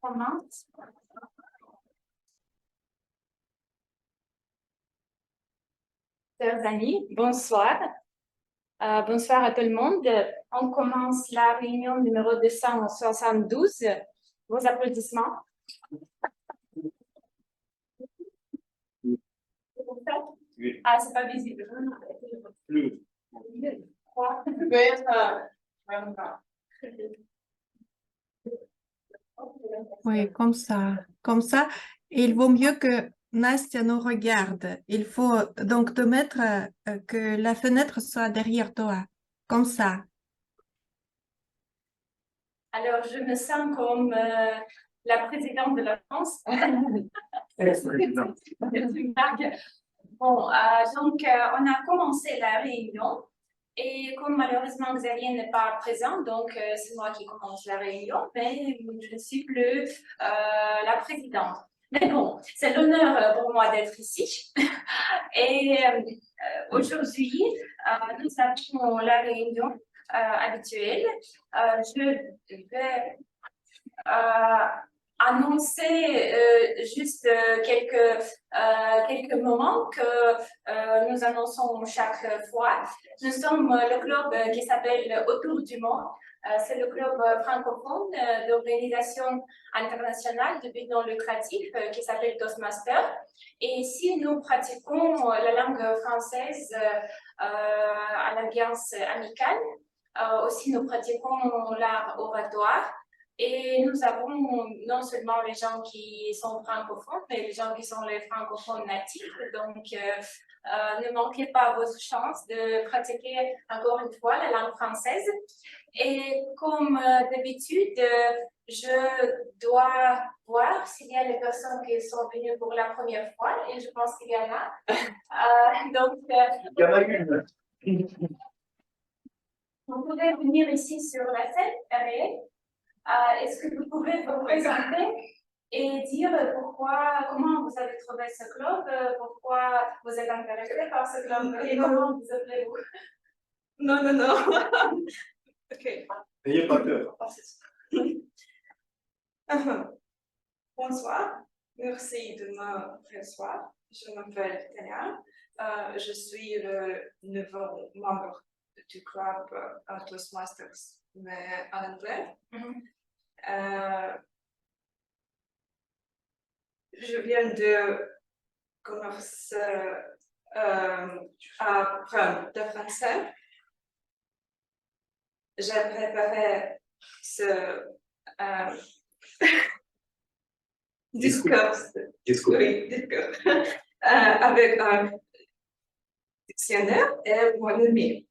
Commence. Chers amis, bonsoir. Bonsoir à tout le monde. On commence la réunion numéro 272. Vos applaudissements. Ah, c'est pas visible. Plus. Oui, comme ça. Comme ça, il vaut mieux que Nastia nous regarde. Il faut donc te mettre que la fenêtre soit derrière toi. Comme ça. Alors, je me sens comme la présidente de la France. C'est une blague. Bon, donc, on a commencé la réunion et comme malheureusement Xavier n'est pas présent, donc c'est moi qui commence la réunion, mais je ne suis plus la présidente. Mais bon, c'est l'honneur pour moi d'être ici. Et aujourd'hui, nous avons la réunion habituelle. Je vais annoncer juste quelques moments que nous annonçons chaque fois. Nous sommes le club qui s'appelle Autour du monde. C'est le club francophone d'organisation internationale de but non lucratif qui s'appelle Toastmaster. Et ici, nous pratiquons la langue française à l'ambiance amicale. Aussi, nous pratiquons l'art oratoire. Et nous avons non seulement les gens qui sont francophones, mais les gens qui sont les francophones natifs. Donc, ne manquez pas votre chance de pratiquer encore une fois la langue française. Et comme d'habitude, je dois voir s'il y a des personnes qui sont venues pour la première fois, et je pense qu'il y en a. Donc, il y en a une. Vous pouvez venir ici sur la scène, derrière. Est-ce que vous pouvez vous présenter et dire comment vous avez trouvé ce club, pourquoi vous êtes intéressé par ce club et comment vous appelez-vous? Non. Ok. N'ayez pas peur. Bonsoir. Merci de me recevoir. Je m'appelle Tania. Je suis le nouveau membre du club Toastmasters, mais en anglais. Je viens de commencer à apprendre le français. J'ai préparé ce discours. Oui, discours. Avec un dictionnaire et mon ami.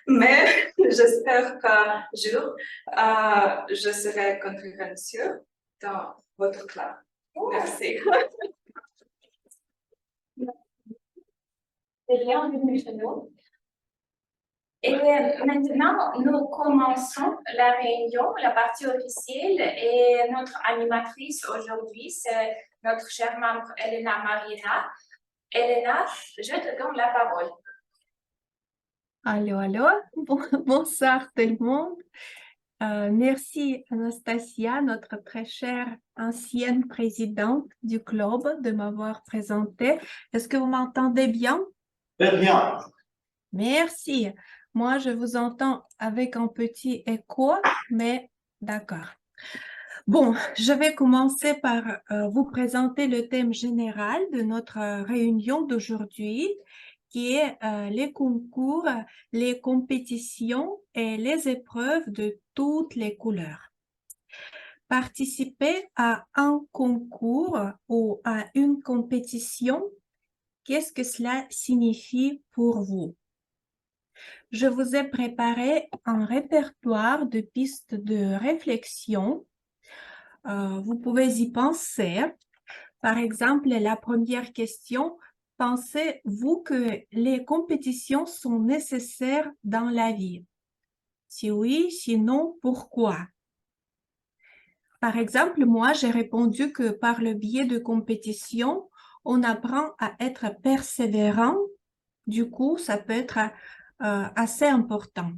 Mais j'espère qu'un jour, je serai conférencier dans votre club. Merci. C'est bienvenue chez nous. Et maintenant, nous commençons la réunion, la partie officielle, et notre animatrice aujourd'hui, c'est notre chère membre Elena Marina. Elena, je te donne la parole. Allô. Bonsoir tout le monde. Merci Anastasia, notre très chère ancienne présidente du club, de m'avoir présentée. Est-ce que vous m'entendez bien? Très bien. Merci. Moi, je vous entends avec un petit écho, mais d'accord. Bon, je vais commencer par vous présenter le thème général de notre réunion d'aujourd'hui, qui est les concours, les compétitions et les épreuves de toutes les couleurs. Participer à un concours ou à une compétition, qu'est-ce que cela signifie pour vous? Je vous ai préparé un répertoire de pistes de réflexion. Vous pouvez y penser. Par exemple, la première question, pensez-vous que les compétitions sont nécessaires dans la vie? Si oui, sinon, pourquoi? Par exemple, moi, j'ai répondu que par le biais de compétition, on apprend à être persévérant. Du coup, ça peut être assez important.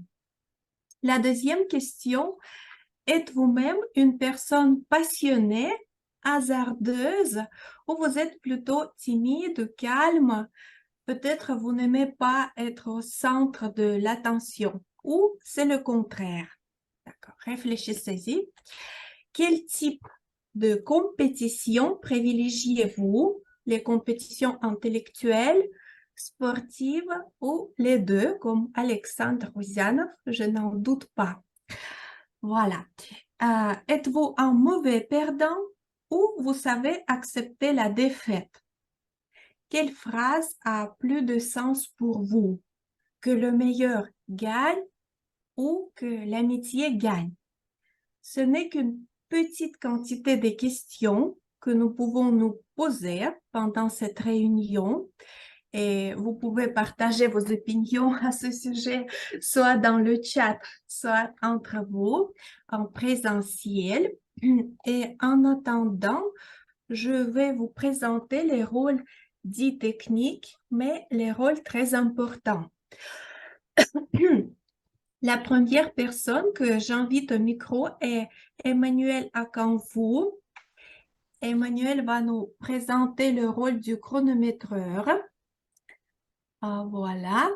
La deuxième question, êtes-vous même une personne passionnée, hasardeuse, ou vous êtes plutôt timide, calme? Peut-être vous n'aimez pas être au centre de l'attention, ou c'est le contraire. D'accord, réfléchissez-y. Quel type de compétition privilégiez-vous? Les compétitions intellectuelles, sportives ou les deux, comme Alexandre Rouzianov, je n'en doute pas. Voilà. Êtes-vous un mauvais perdant ou vous savez accepter la défaite? Quelle phrase a plus de sens pour vous? Que le meilleur gagne ou que l'amitié gagne? Ce n'est qu'une petite quantité de questions que nous pouvons nous poser pendant cette réunion et vous pouvez partager vos opinions à ce sujet, soit dans le chat, soit entre vous, en présentiel. Et en attendant, je vais vous présenter les rôles dits techniques, mais les rôles très importants. La première personne que j'invite au micro est Emmanuel Akanfou. Emmanuel va nous présenter le rôle du chronométreur. Voilà.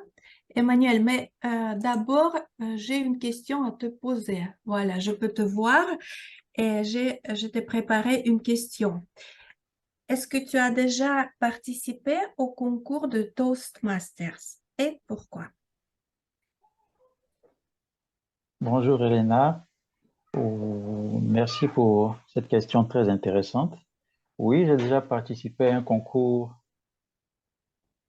Emmanuel, mais d'abord, j'ai une question à te poser. Voilà, je peux te voir et je t'ai préparé une question. Est-ce que tu as déjà participé au concours de Toastmasters et pourquoi? Bonjour Elena. Merci pour cette question très intéressante. Oui, j'ai déjà participé à un concours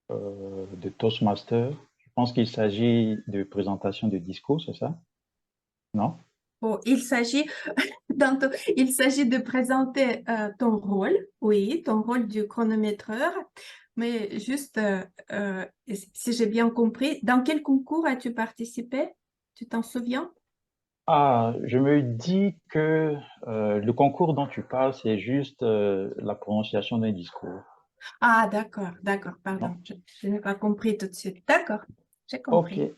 de Toastmaster. Je pense qu'il s'agit de présentation de discours, c'est ça? Non? Bon, il s'agit il s'agit de présenter ton rôle, oui, ton rôle du chronométreur, mais juste, si j'ai bien compris, dans quel concours as-tu participé? Tu t'en souviens? Ah, je me dis que le concours dont tu parles, c'est juste la prononciation d'un discours. Ah, d'accord, pardon, Non? je n'ai pas compris tout de suite. D'accord, j'ai Ok. compris.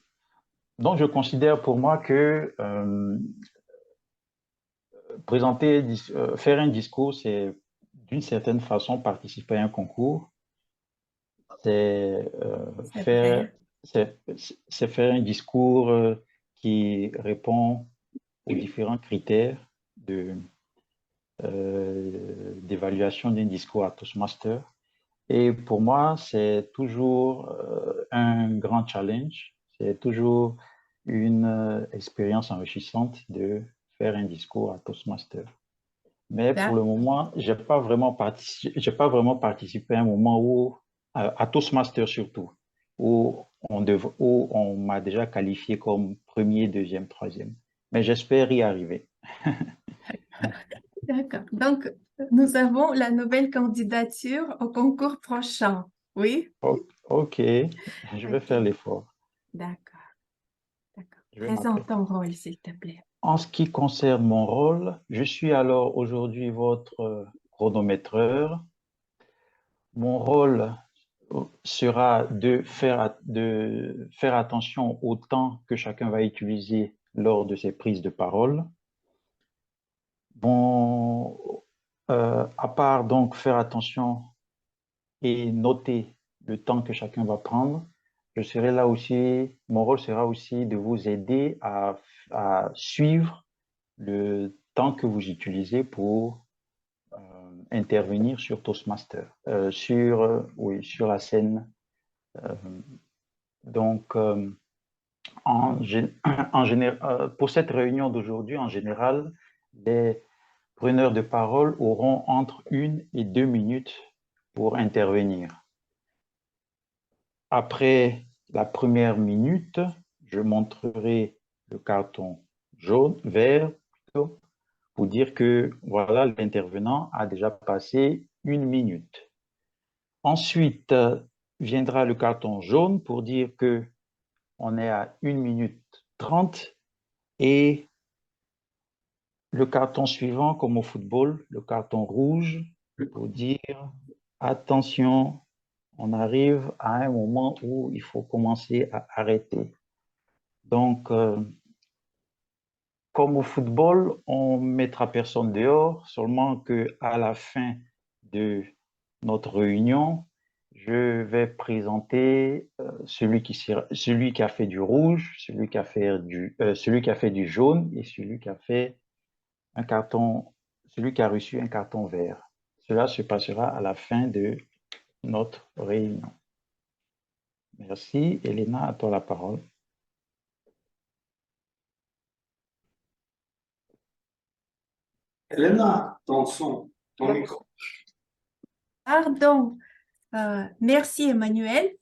Donc, je considère pour moi que faire un discours, c'est d'une certaine façon participer à un concours. C'est C'est vrai. c'est faire un discours qui répond aux différents critères d'évaluation d'un discours à Toastmaster. Et pour moi, c'est toujours un grand challenge. C'est toujours une expérience enrichissante de faire un discours à Toastmaster. Mais pour le moment, j'ai pas vraiment participé à un moment où, à Toastmaster surtout, où on m'a déjà qualifié comme premier, deuxième, troisième. Mais j'espère y arriver. D'accord. Donc, nous avons la nouvelle candidature au concours prochain. Oui? Ok, je vais faire Ok. l'effort. D'accord, d'accord. Je vais Présente m'apprêter. ton rôle, s'il te plaît. En ce qui concerne mon rôle, je suis alors aujourd'hui votre chronométreur. Mon rôle sera de faire attention au temps que chacun va utiliser lors de ses prises de parole. Bon, à part donc faire attention et noter le temps que chacun va prendre, je serai là aussi, mon rôle sera aussi de vous aider à suivre le temps que vous utilisez pour intervenir sur Toastmaster, oui, sur la scène. Euh, donc, pour cette réunion d'aujourd'hui, en général, les preneurs de parole auront entre 1 et 2 minutes pour intervenir. Après la première minute, je montrerai le carton jaune, vert plutôt, pour dire que voilà, l'intervenant a déjà passé 1 minute. Ensuite, viendra le carton jaune pour dire que on est à 1 minute 30 et le carton suivant, comme au football, le carton rouge, pour dire attention, on arrive à un moment où il faut commencer à arrêter. Donc, comme au football, on ne mettra personne dehors, seulement qu'à la fin de notre réunion, je vais présenter celui qui a fait du rouge, celui qui a fait du jaune et celui qui a fait un carton, celui qui a reçu un carton vert. Cela se passera à la fin de notre réunion. Merci. Elena, à toi la parole. Elena, ton son, ton micro. Pardon. Merci Emmanuel.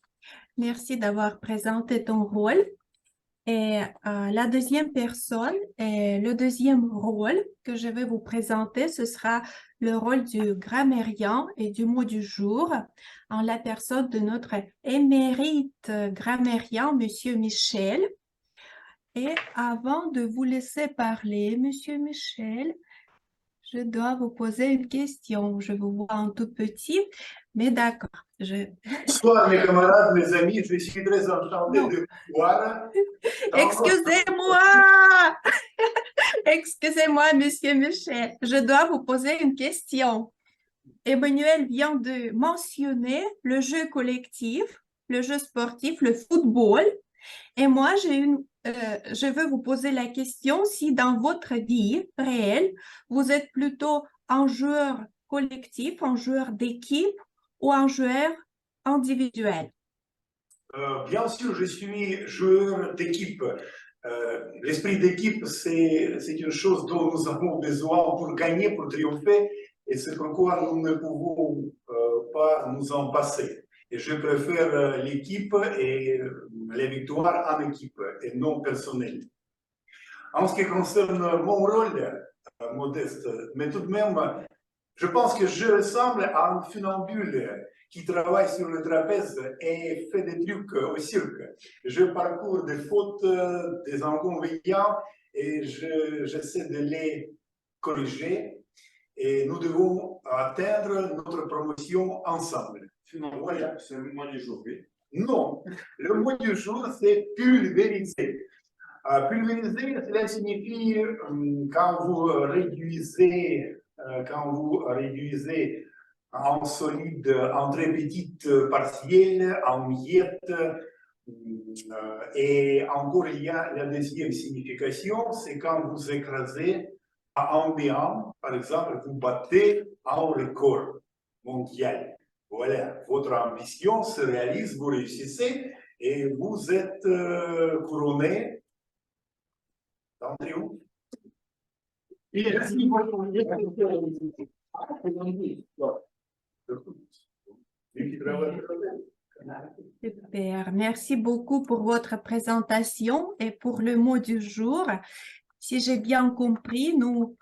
Merci d'avoir présenté ton rôle. Et la deuxième personne, et le deuxième rôle que je vais vous présenter, ce sera le rôle du grammairien et du mot du jour en la personne de notre émérite grammairien, Monsieur Michel. Et avant de vous laisser parler, Monsieur Michel, je dois vous poser une question. Je vous vois un tout petit, mais d'accord. Bonsoir mes camarades, mes amis, je suis très enchanté Non. de vous voir. Excusez-moi! Excusez-moi, Monsieur Michel. Je dois vous poser une question. Emmanuel vient de mentionner le jeu collectif, le jeu sportif, le football. Et moi, je veux vous poser la question si dans votre vie réelle, vous êtes plutôt un joueur collectif, un joueur d'équipe ou un joueur individuel. Bien sûr, je suis joueur d'équipe. L'esprit d'équipe, c'est une chose dont nous avons besoin pour gagner, pour triompher, et c'est pourquoi nous ne pouvons pas nous en passer. Et je préfère l'équipe et les victoires en équipe et non personnelles. En ce qui concerne mon rôle, modeste, mais tout de même, je pense que je ressemble à un funambule qui travaille sur le trapèze et fait des trucs au cirque. Je parcours des fautes, des inconvénients et j'essaie de les corriger. Et nous devons atteindre notre promotion ensemble. Voilà. C'est le mot du jour, oui? Non, le mot du jour, c'est pulvériser. Pulvériser, cela signifie quand vous réduisez en solide, en très petites partielles, en miettes. Et encore, il y a la deuxième signification, c'est quand vous écrasez en bien, par exemple, vous battez un record mondial. Voilà, votre ambition se réalise, vous réussissez et vous êtes couronné dans le triomphe. Super. Merci beaucoup pour votre présentation et pour le mot du jour. Si j'ai bien compris, nous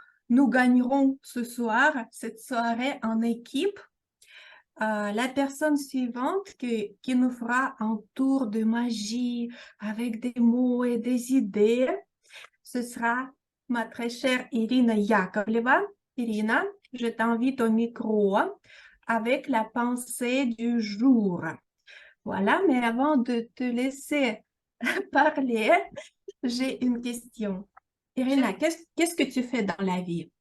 gagnerons ce soir cette soirée en équipe. La personne suivante qui nous fera un tour de magie avec des mots et des idées, ce sera ma très chère Irina Yakovleva. Irina, je t'invite au micro avec la pensée du jour. Voilà, mais avant de te laisser parler, j'ai une question. Irina, qu'est-ce que tu fais dans la vie?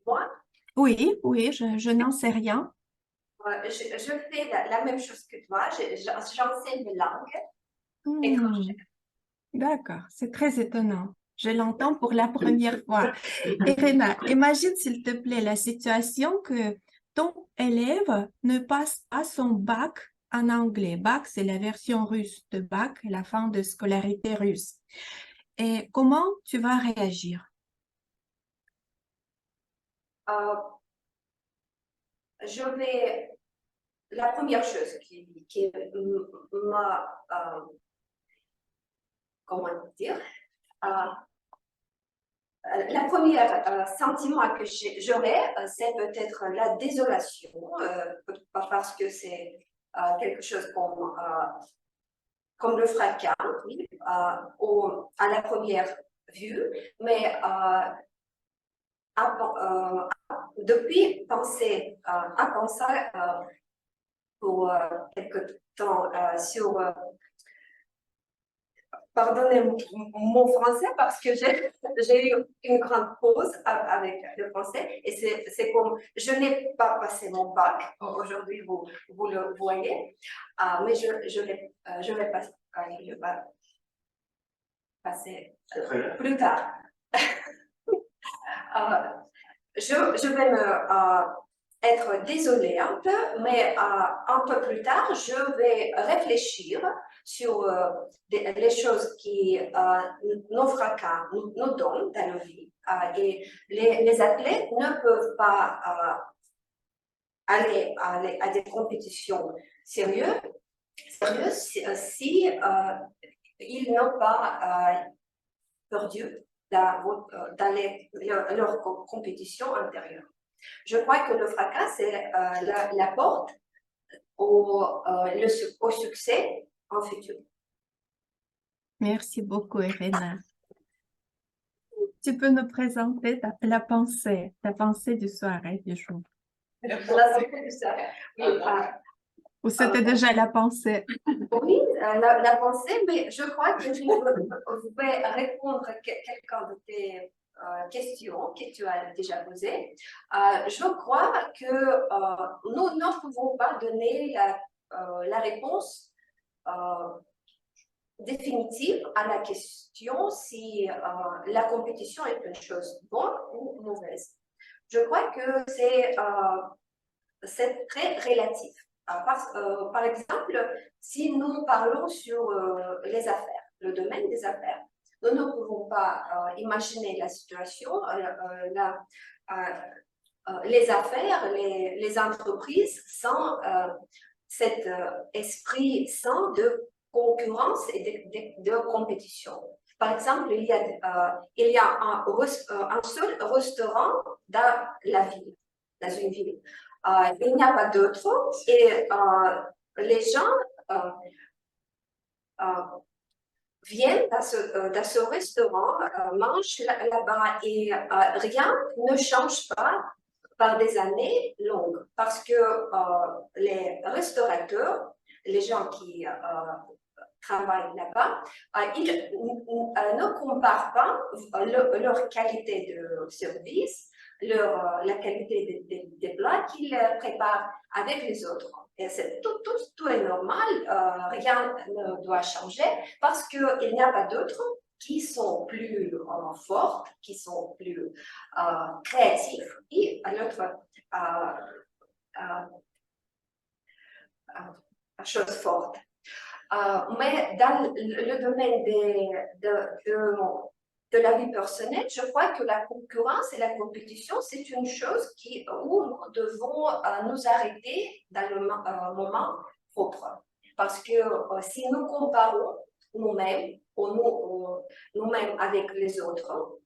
Moi, Oui, je n'en sais rien. je fais la même chose que toi. J'enseigne les langues étrangères. D'accord, c'est très étonnant. Je l'entends pour la première fois. Irina, imagine s'il te plaît la situation que ton élève ne passe pas son bac en anglais. Bac, c'est la version russe de bac, la fin de scolarité russe. Et comment tu vas réagir? La première chose qui m'a, comment dire, la première sentiment que j'aurais, c'est peut-être la désolation, parce que c'est quelque chose comme le fracas, oui, à la première vue, mais depuis penser, à penser pour quelque temps sur pardonnez mon français parce que j'ai eu une grande pause avec le français et c'est comme je n'ai pas passé mon bac aujourd'hui, vous le voyez, mais je vais passer plus tard. Je vais être désolée un peu, mais un peu plus tard, je vais réfléchir sur les choses qui nos fracas nous donnent dans nos vies. Et les athlètes ne peuvent pas aller à des compétitions sérieuses si ils n'ont pas perdu dans leur compétition intérieure. Je crois que le fracas, c'est la porte au succès en futur. Merci beaucoup, Irena. Tu peux nous présenter ta pensée du soirée du jour. Ou c'était déjà la pensée? Oui, la pensée, mais je crois que je vais répondre à quelqu'un de tes questions que tu as déjà posées. Je crois que nous ne pouvons pas donner la réponse définitive à la question si la compétition est une chose bonne ou mauvaise. Je crois que c'est très relatif. Par exemple, si nous parlons sur les affaires, le domaine des affaires, nous ne pouvons pas imaginer la situation, les affaires, les entreprises sans cet esprit sain de concurrence et de compétition. Par exemple, il y a un seul restaurant dans la ville, dans une ville. Il n'y a pas d'autres et les gens viennent dans ce restaurant, mangent là-bas et rien ne change pas par des années longues parce que les restaurateurs, les gens qui travaillent là-bas, ils ne comparent pas leur qualité de service, la qualité des plats qu'ils préparent avec les autres. Et tout est normal, rien ne doit changer parce qu'il n'y a pas d'autres qui sont plus fortes, qui sont plus créatifs et l'autre chose forte. Mais dans le domaine de la vie personnelle, je crois que la concurrence et la compétition, c'est une chose où nous devons nous arrêter dans le moment propre. Parce que si nous comparons nous-mêmes avec les autres,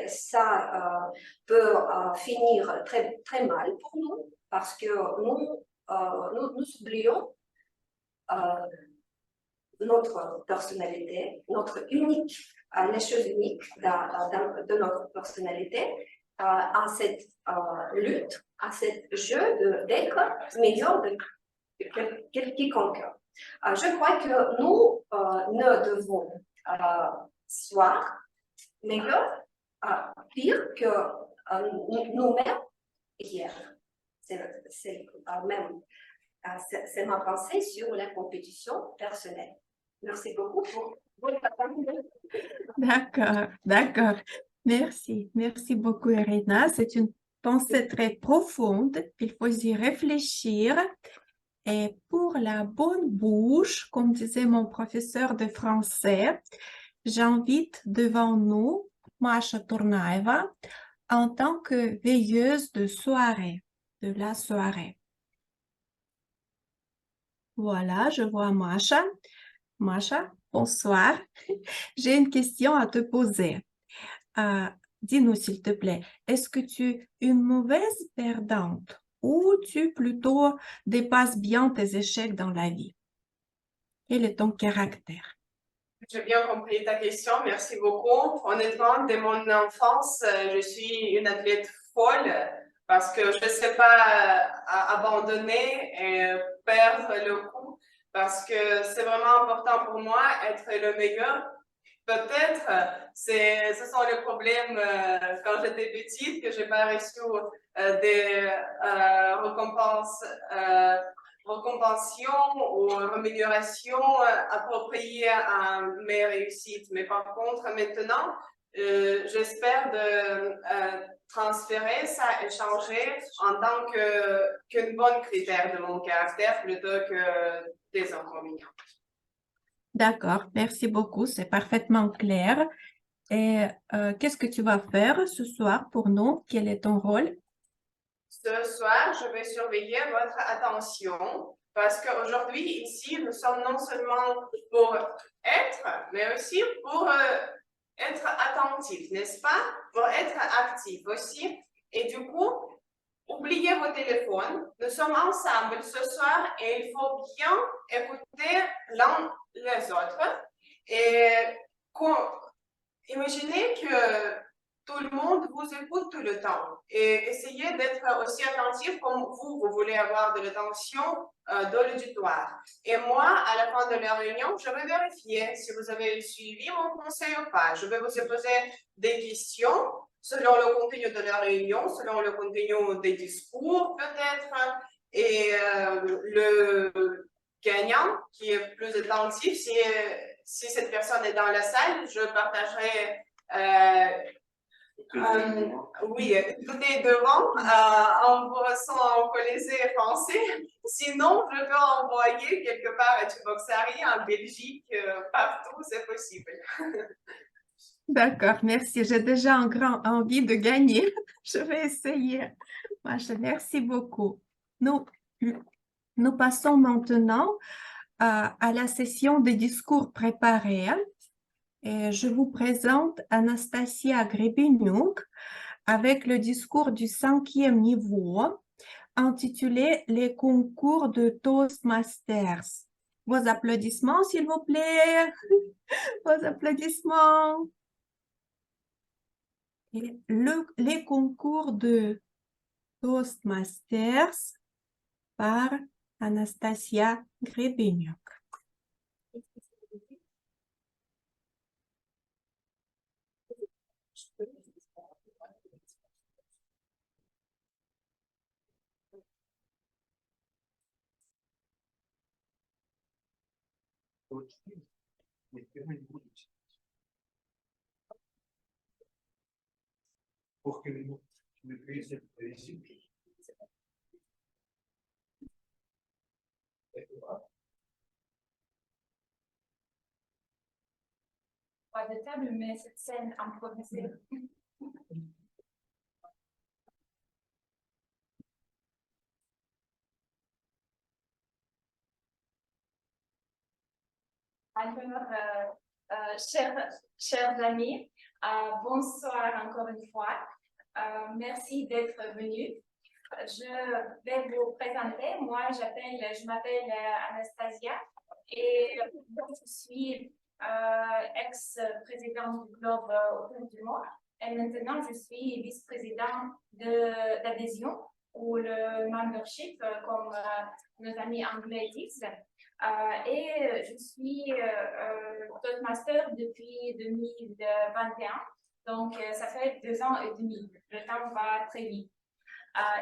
ça peut finir très, très mal pour nous parce que nous oublions notre personnalité, les choses uniques de notre personnalité, à cette lutte, à ce jeu d'être meilleur que quiconque. Je crois que nous ne devons soit meilleur, pire que nous-mêmes hier. C'est ma pensée sur la compétition personnelle. Merci beaucoup pour votre attention. D'accord. Merci beaucoup, Irena. C'est une pensée très profonde. Il faut y réfléchir. Et pour la bonne bouche, comme disait mon professeur de français, j'invite devant nous Masha Tournaeva en tant que veilleuse de la soirée. Voilà, je vois Masha. Masha, bonsoir. J'ai une question à te poser. Dis-nous, s'il te plaît, est-ce que tu es une mauvaise perdante ou tu plutôt dépasses bien tes échecs dans la vie? Quel est ton caractère? J'ai bien compris ta question, merci beaucoup. Honnêtement, dès mon enfance, je suis une athlète folle parce que je ne sais pas abandonner et perdre le coup parce que c'est vraiment important pour moi être le meilleur. Peut-être, ce sont les problèmes quand j'étais petite que j'ai pas reçu des récompenses récompensation ou rémunération appropriée à mes réussites. Mais par contre, maintenant, j'espère de transférer ça et changer en tant qu'une bonne critère de mon caractère plutôt que des inconvénients. D'accord, merci beaucoup, c'est parfaitement clair. Et qu'est-ce que tu vas faire ce soir pour nous? Quel est ton rôle? Ce soir, je vais surveiller votre attention parce qu'aujourd'hui, ici, nous sommes non seulement pour être, mais aussi pour être attentif, n'est-ce pas? Pour être actif aussi. Et du coup, oubliez vos téléphones. Nous sommes ensemble ce soir et il faut bien écouter l'un les autres. Et imaginez que tout le monde vous écoute tout le temps et essayez d'être aussi attentif comme vous voulez avoir de l'attention dans l'auditoire. Et moi, à la fin de la réunion, je vais vérifier si vous avez suivi mon conseil ou pas. Je vais vous poser des questions selon le contenu de la réunion, selon le contenu des discours peut-être, et le gagnant qui est plus attentif, si cette personne est dans la salle, je partagerai oui, tout est devant, en vous connaissez français. Sinon, je peux envoyer quelque part à Tuboxari, en Belgique, partout, c'est possible. D'accord, merci. J'ai déjà un grand envie de gagner. Je vais essayer. Merci beaucoup. Nous passons maintenant à la session des discours préparés. Et je vous présente Anastasia Grebenyuk avec le discours du 5e niveau intitulé « Les concours de Toastmasters ». Vos applaudissements, s'il vous plaît. Vos applaudissements. Et les concours de Toastmasters par Anastasia Grebenyuk. Pour que nous puissions réussir. Pas de table, mais cette scène improvisée. Alors, chers amis, bonsoir encore une fois. Merci d'être venus. Je vais vous présenter. Moi, je m'appelle Anastasia et je suis ex-présidente du club autour du monde. Et maintenant, je suis vice-présidente d'adhésion ou le membership, comme nos amis anglais disent. Et je suis Toastmaster depuis 2021, donc ça fait 2 ans et demi. Le temps va très vite.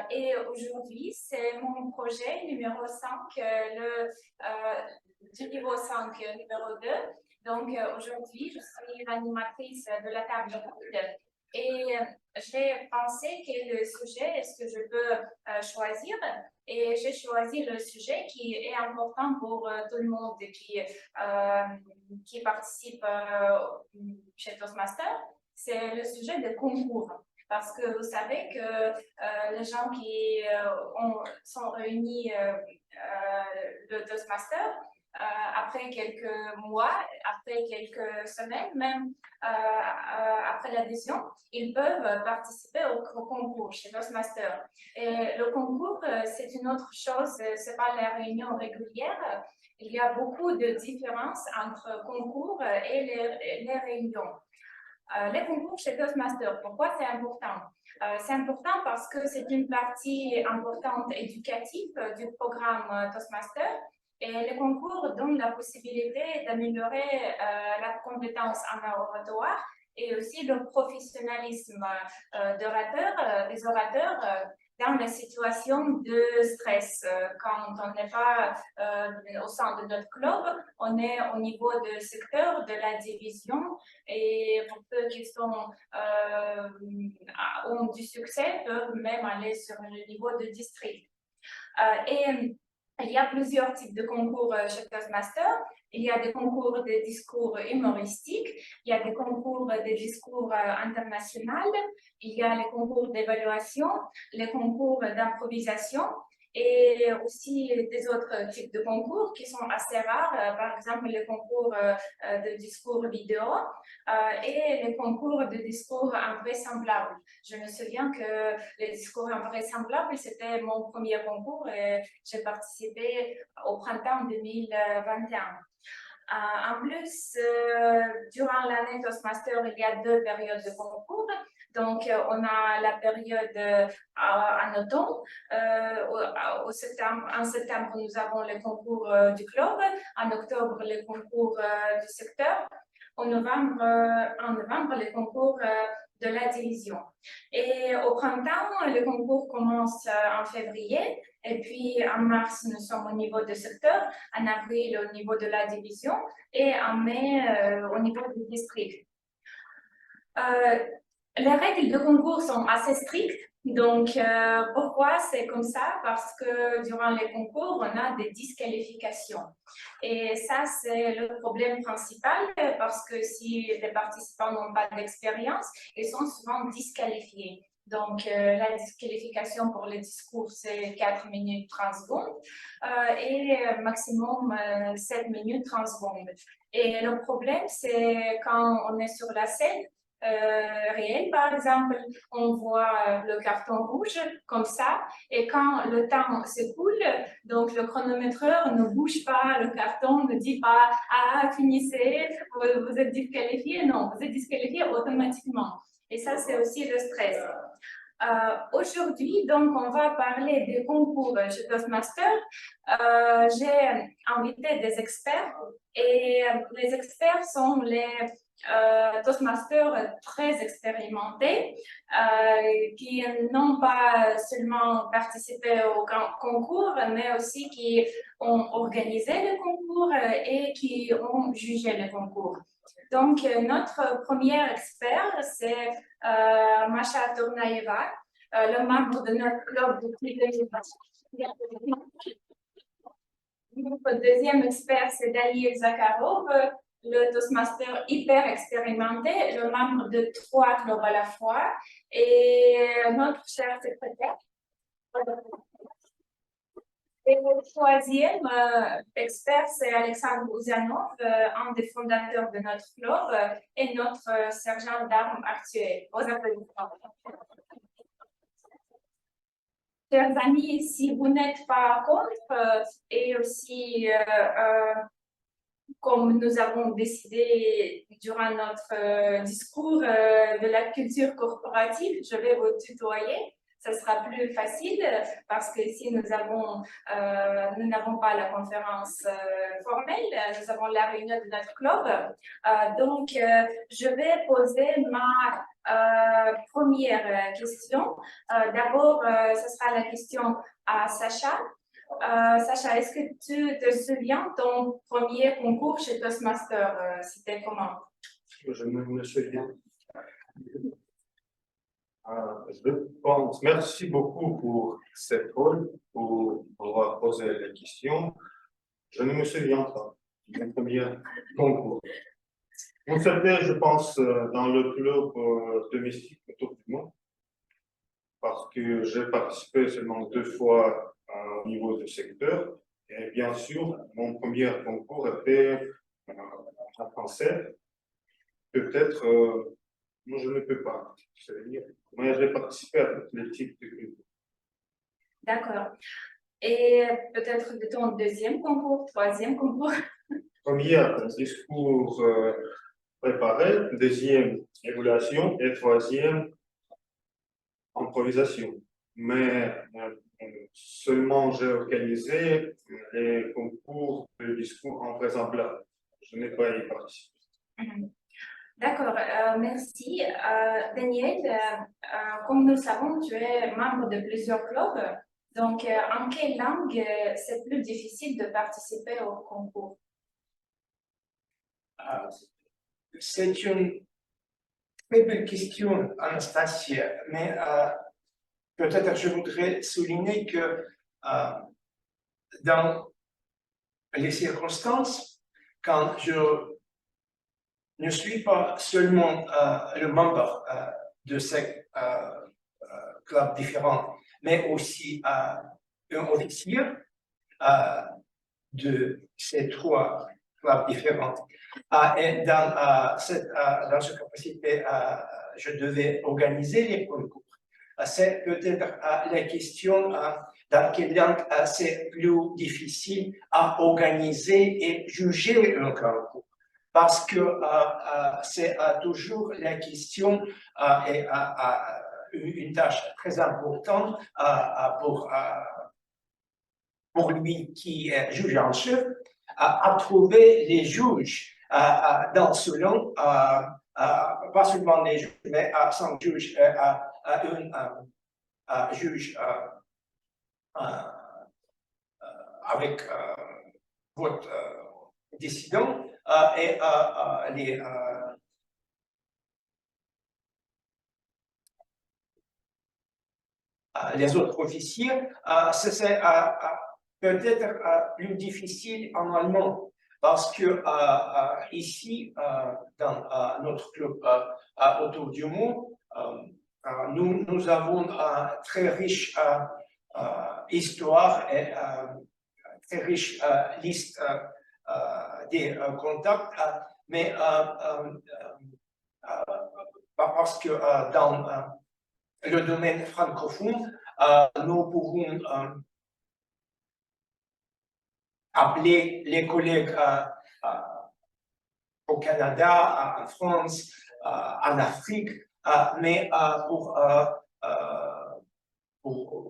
Et aujourd'hui, c'est mon projet numéro 5, du niveau 5, numéro 2. Donc aujourd'hui, je suis l'animatrice de la table ronde. Et j'ai pensé quel sujet est-ce que je peux choisir. Et j'ai choisi le sujet qui est important pour tout le monde qui participe chez Toastmaster. C'est le sujet des concours. Parce que vous savez que les gens qui sont réunis de Toastmaster, après quelques mois, après quelques semaines, même après l'adhésion, ils peuvent participer au concours chez Toastmaster. Et le concours, c'est une autre chose, c'est pas la réunion régulière. il y a beaucoup de différences entre concours et les réunions. Les concours chez Toastmasters, pourquoi c'est important? C'est important parce que c'est une partie importante éducative du programme Toastmasters et les concours donnent la possibilité d'améliorer la compétence en oratoire et aussi le professionnalisme des orateurs dans les situations de stress. Quand on n'est pas au sein de notre club, on est au niveau du secteur, de la division, et pour ceux qui ont du succès, peuvent même aller sur le niveau de district. Et il y a plusieurs types de concours chez Toastmasters. Il y a des concours de discours humoristiques, il y a des concours de discours internationaux, il y a les concours d'évaluation, les concours d'improvisation et aussi des autres types de concours qui sont assez rares, par exemple les concours de discours vidéo et les concours de discours invraisemblables. Je me souviens que les discours invraisemblables, c'était mon premier concours et j'ai participé au printemps 2021. En plus, durant l'année Toastmasters, il y a 2 périodes de concours. Donc, on a la période en automne. En septembre, nous avons les concours du club. En octobre, les concours du secteur. En novembre, les concours de la division. Et au printemps, le concours commence en février. Et puis, en mars, nous sommes au niveau du secteur. En avril, au niveau de la division. Et en mai, au niveau du district. Les règles de concours sont assez strictes. Donc, pourquoi c'est comme ça? Parce que durant les concours, on a des disqualifications. Et ça, c'est le problème principal parce que si les participants n'ont pas d'expérience, ils sont souvent disqualifiés. Donc, la disqualification pour les discours, c'est 4 minutes 30 secondes et maximum 7 minutes 30 secondes. Et le problème, c'est quand on est sur la scène, réel, par exemple, on voit le carton rouge comme ça, et quand le temps s'écoule, donc le chronométreur ne bouge pas, le carton ne dit pas « Ah, finissez, vous êtes disqualifié ». Non, vous êtes disqualifié automatiquement. Et ça, c'est aussi le stress. Aujourd'hui, donc, on va parler des concours chez Toastmasters. J'ai invité des experts et les experts sont les Toastmasters très expérimentés qui n'ont pas seulement participé au concours, mais aussi qui ont organisé le concours et qui ont jugé le concours. Donc, notre premier expert, c'est Masha Tournaeva, le membre de notre club depuis 2020. Notre deuxième expert, c'est Daniel Zakharov, le Toastmaster hyper expérimenté, le membre de 3 clubs à la fois. Et notre cher secrétaire. Et le troisième expert, c'est Alexandre Ouzanov, un des fondateurs de notre club et notre sergent d'armes actuel. Vos applaudissements. Chers amis, si vous n'êtes pas contre, et aussi comme nous avons décidé durant notre discours de la culture corporative, je vais vous tutoyer. Ça sera plus facile parce que ici nous n'avons pas la conférence formelle, nous avons la réunion de notre club. Donc, je vais poser ma première question. D'abord, ce sera la question à Sacha. Sacha, est-ce que tu te souviens ton premier concours chez Toastmasters? C'était comment? Je me souviens. Je pense, merci beaucoup pour cette rôle, pour avoir posé la question. Je ne me souviens pas de mon premier concours. On s'était, je pense, dans le club domestique autour du monde, parce que j'ai participé seulement 2 fois au niveau du secteur. Et bien sûr, mon premier concours était en français. Peut-être, moi je ne peux pas, mais j'ai participé à tous les types de concours. D'accord. Et peut-être de ton deuxième concours, troisième concours. Première, discours préparé, deuxième, évaluation et troisième, improvisation. Mais seulement j'ai organisé les concours de discours en présent plat. Je n'ai pas y participé. D'accord, merci. Daniel, comme nous le savons, tu es membre de plusieurs clubs. Donc, en quelle langue c'est plus difficile de participer au concours? C'est une très belle question, Anastasia, mais peut-être je voudrais souligner que dans les circonstances, quand je ne suis pas seulement le membre de ces clubs différents, mais aussi un officier de ces trois clubs différents. Et dans cette capacité, je devais organiser les concours. C'est peut-être la question dans quelle langue c'est plus difficile à organiser et juger un concours. Parce que c'est toujours la question et une tâche très importante pour lui qui est juge en chef, à trouver les juges dans ce long, pas seulement les juges, mais sans juge, un juge avec vote décidant et les autres officiers, c'est peut-être plus difficile en allemand parce que ici, dans notre club autour du monde, nous avons une très riche histoire et très riche liste des contacts, mais parce que dans le domaine francophone, nous pouvons appeler les collègues au Canada, en France, en Afrique, mais pour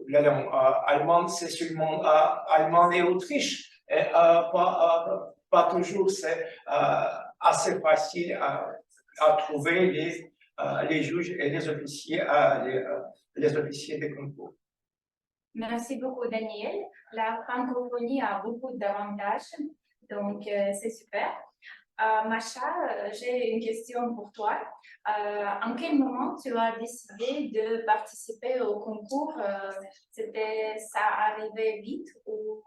la langue allemande, c'est seulement allemand et Autriche. Et pas toujours c'est assez facile à trouver les juges et les officiers des concours. Merci beaucoup, Daniel. La francophonie a beaucoup d'avantages, donc c'est super. Macha, j'ai une question pour toi. En quel moment tu as décidé de participer au concours? Ça arrivait vite ou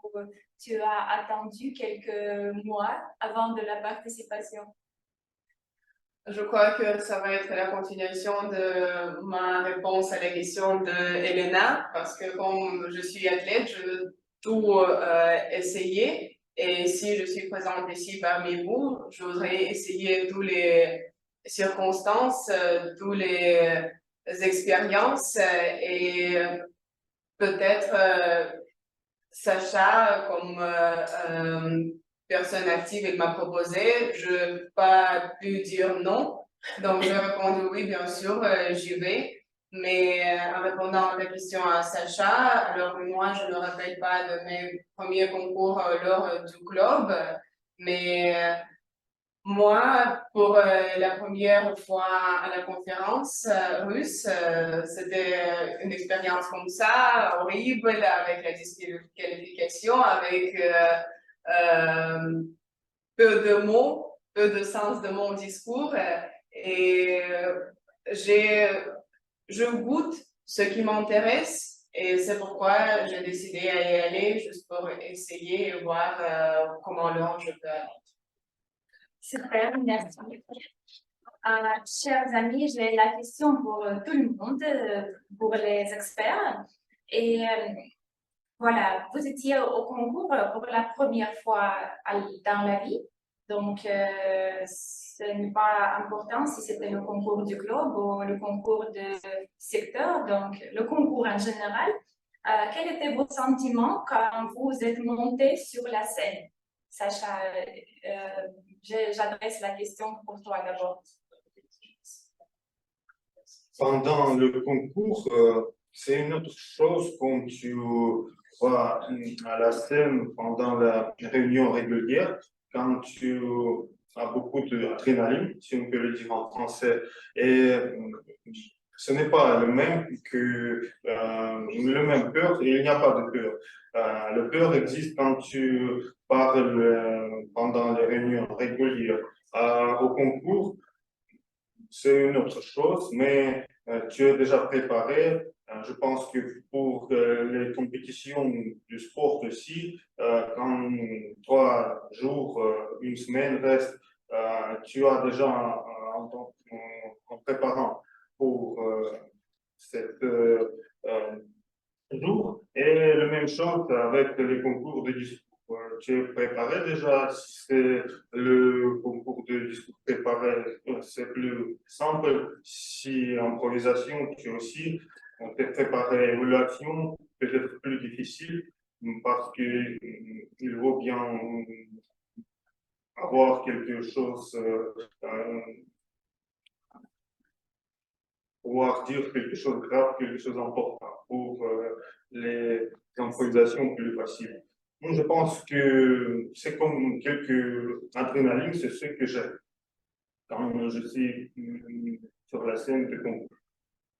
tu as attendu quelques mois avant de la participation? Je crois que ça va être la continuation de ma réponse à la question de Elena, parce que comme je suis athlète, je veux tout essayer. Et si je suis présente ici parmi vous, je voudrais essayer toutes les circonstances, toutes les expériences et peut-être Sacha comme personne active, il m'a proposé, je n'ai pas pu dire non. Donc, j'ai répondu oui, bien sûr, j'y vais. Mais en répondant à la question à Sacha, alors moi, je ne me rappelle pas de mes premiers concours lors du club, mais moi, pour la première fois à la conférence russe, c'était une expérience comme ça, horrible, avec la disqualification, avec peu de mots, peu de sens de mon discours. Et je goûte ce qui m'intéresse et c'est pourquoi j'ai décidé à y aller, juste pour essayer et voir comment loin je peux aller. Super, merci. Chers amis, j'ai la question pour tout le monde, pour les experts. Et voilà, vous étiez au concours pour la première fois dans la vie. Donc, ce n'est pas important si c'était le concours du club ou le concours de secteur, donc le concours en général. Quels étaient vos sentiments quand vous êtes monté sur la scène? Sacha, j'adresse la question pour toi d'abord. Pendant le concours, c'est une autre chose quand tu vas à la scène pendant la réunion régulière, quand tu as beaucoup d'adrénaline, si on peut le dire en français, et ce n'est pas le même que le même peur, et il n'y a pas de peur. Le peur existe quand tu parles pendant les réunions régulières. Au concours, c'est une autre chose, mais tu es déjà préparé. Je pense que pour les compétitions du sport aussi, quand 3 jours, une semaine reste, tu as déjà en préparant pour cette jour. Et la même chose avec les concours de discours. Tu es préparé déjà, si c'est le concours de discours préparé, c'est plus simple. Si improvisation, tu aussi, t'es préparé évaluation, peut-être plus difficile, parce qu'il vaut bien avoir quelque chose, pouvoir dire quelque chose de grave, quelque chose d'important pour les improvisations plus faciles. Moi, je pense que c'est comme quelques adrénaline, c'est ce que j'aime quand je suis sur la scène de concours.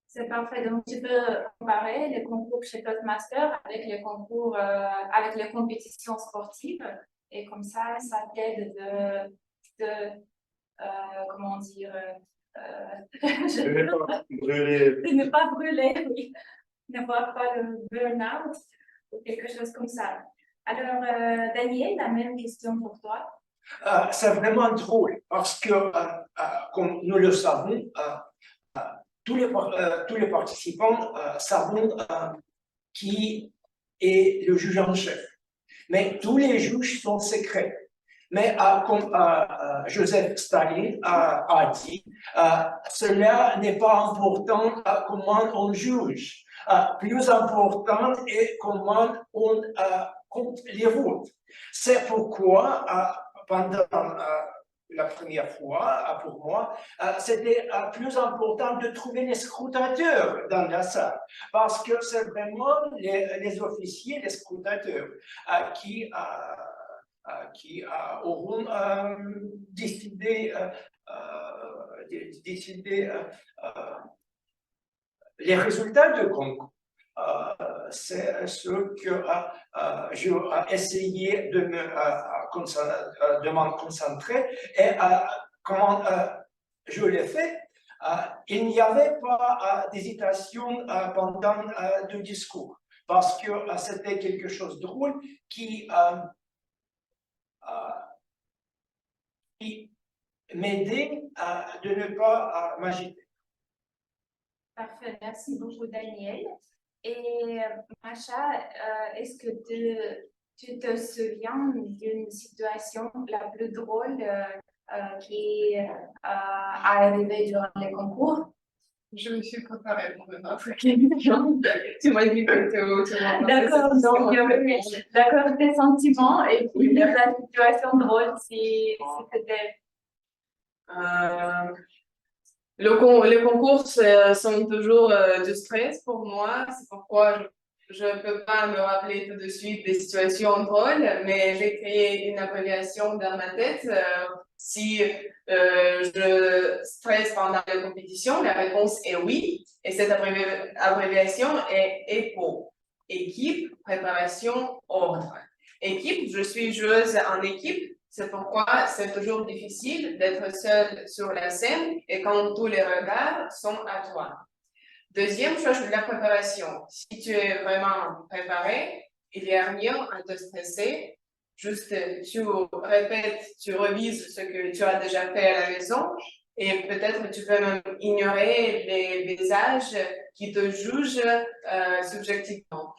C'est parfait. Donc, tu peux comparer les concours chez Toastmaster avec les concours, avec les compétitions sportives. Et comme ça t'aide comment dire, Je n'ai pas brûlé. de ne pas brûler, oui. N'avoir pas le burn-out ou quelque chose comme ça. Alors, Daniel, la même question pour toi. C'est vraiment drôle parce que, comme nous le savons, tous les participants savent qui est le juge en chef. Mais tous les juges sont secrets. Mais comme Joseph Staline a dit, cela n'est pas important comment on juge. Plus important est comment on compte les votes. C'est pourquoi, pendant la première fois, pour moi, c'était plus important de trouver les scrutateurs dans la salle, parce que c'est vraiment les officiers, les scrutateurs, qui auront décidé les résultats de concours. C'est ce que j'ai essayé de m'en concentrer et comment je l'ai fait. Il n'y avait pas d'hésitation pendant le discours parce que c'était quelque chose de drôle qui m'aidait de ne pas m'agiter. Parfait, merci beaucoup Daniel. Et Macha, est-ce que tu te souviens d'une situation la plus drôle qui est arrivée durant les concours? Je me suis préparée pour une autre question. Tu m'as dit que tu m'as D'accord, donc d'accord, tes sentiments et puis la situation drôle si c'était. Les concours sont toujours du stress pour moi, c'est pourquoi je ne peux pas me rappeler tout de suite des situations drôles, mais j'ai créé une abréviation dans ma tête. Si je stresse pendant la compétition, la réponse est oui, et cette abréviation est EPO, équipe, préparation, ordre. Équipe, je suis joueuse en équipe. C'est pourquoi c'est toujours difficile d'être seule sur la scène et quand tous les regards sont à toi. Deuxième chose, la préparation. Si tu es vraiment préparé, il n'y a rien à te stresser. Juste, tu répètes, tu revises ce que tu as déjà fait à la maison et peut-être tu peux même ignorer les visages qui te jugent subjectivement.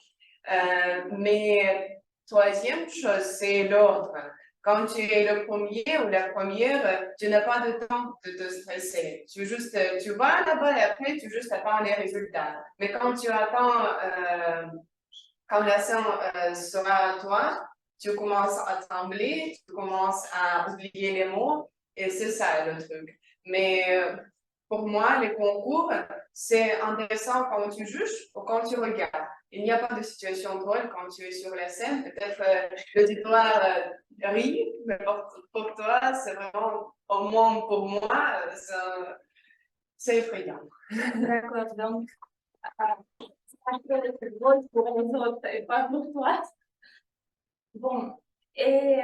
Mais troisième chose, c'est l'ordre. Quand tu es le premier ou la première, tu n'as pas de temps de te stresser. Tu vas là-bas et après, tu juste attends les résultats. Mais quand tu attends quand la scène sera à toi, tu commences à trembler, tu commences à oublier les mots, et c'est ça le truc. Mais pour moi, les concours, c'est intéressant quand tu juges ou quand tu regardes. Il n'y a pas de situation drôle quand tu es sur la scène. Peut-être l'auditoire rit, mais pour toi, c'est vraiment, au moins pour moi, c'est effrayant. D'accord, donc, ça peut être drôle pour les autres et pas pour toi. Bon, et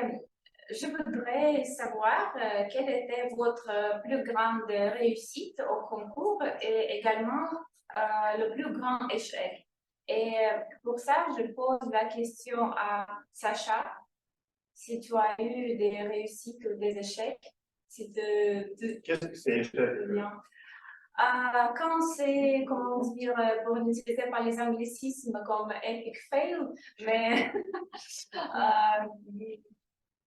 je voudrais savoir quelle était votre plus grande réussite au concours et également le plus grand échec. Et pour ça, je pose la question à Sacha, si tu as eu des réussites ou des échecs. Qu'est-ce que c'est échec? Bien. Quand c'est, comment dire, pour n'utiliser pas les anglicismes comme epic fail, mais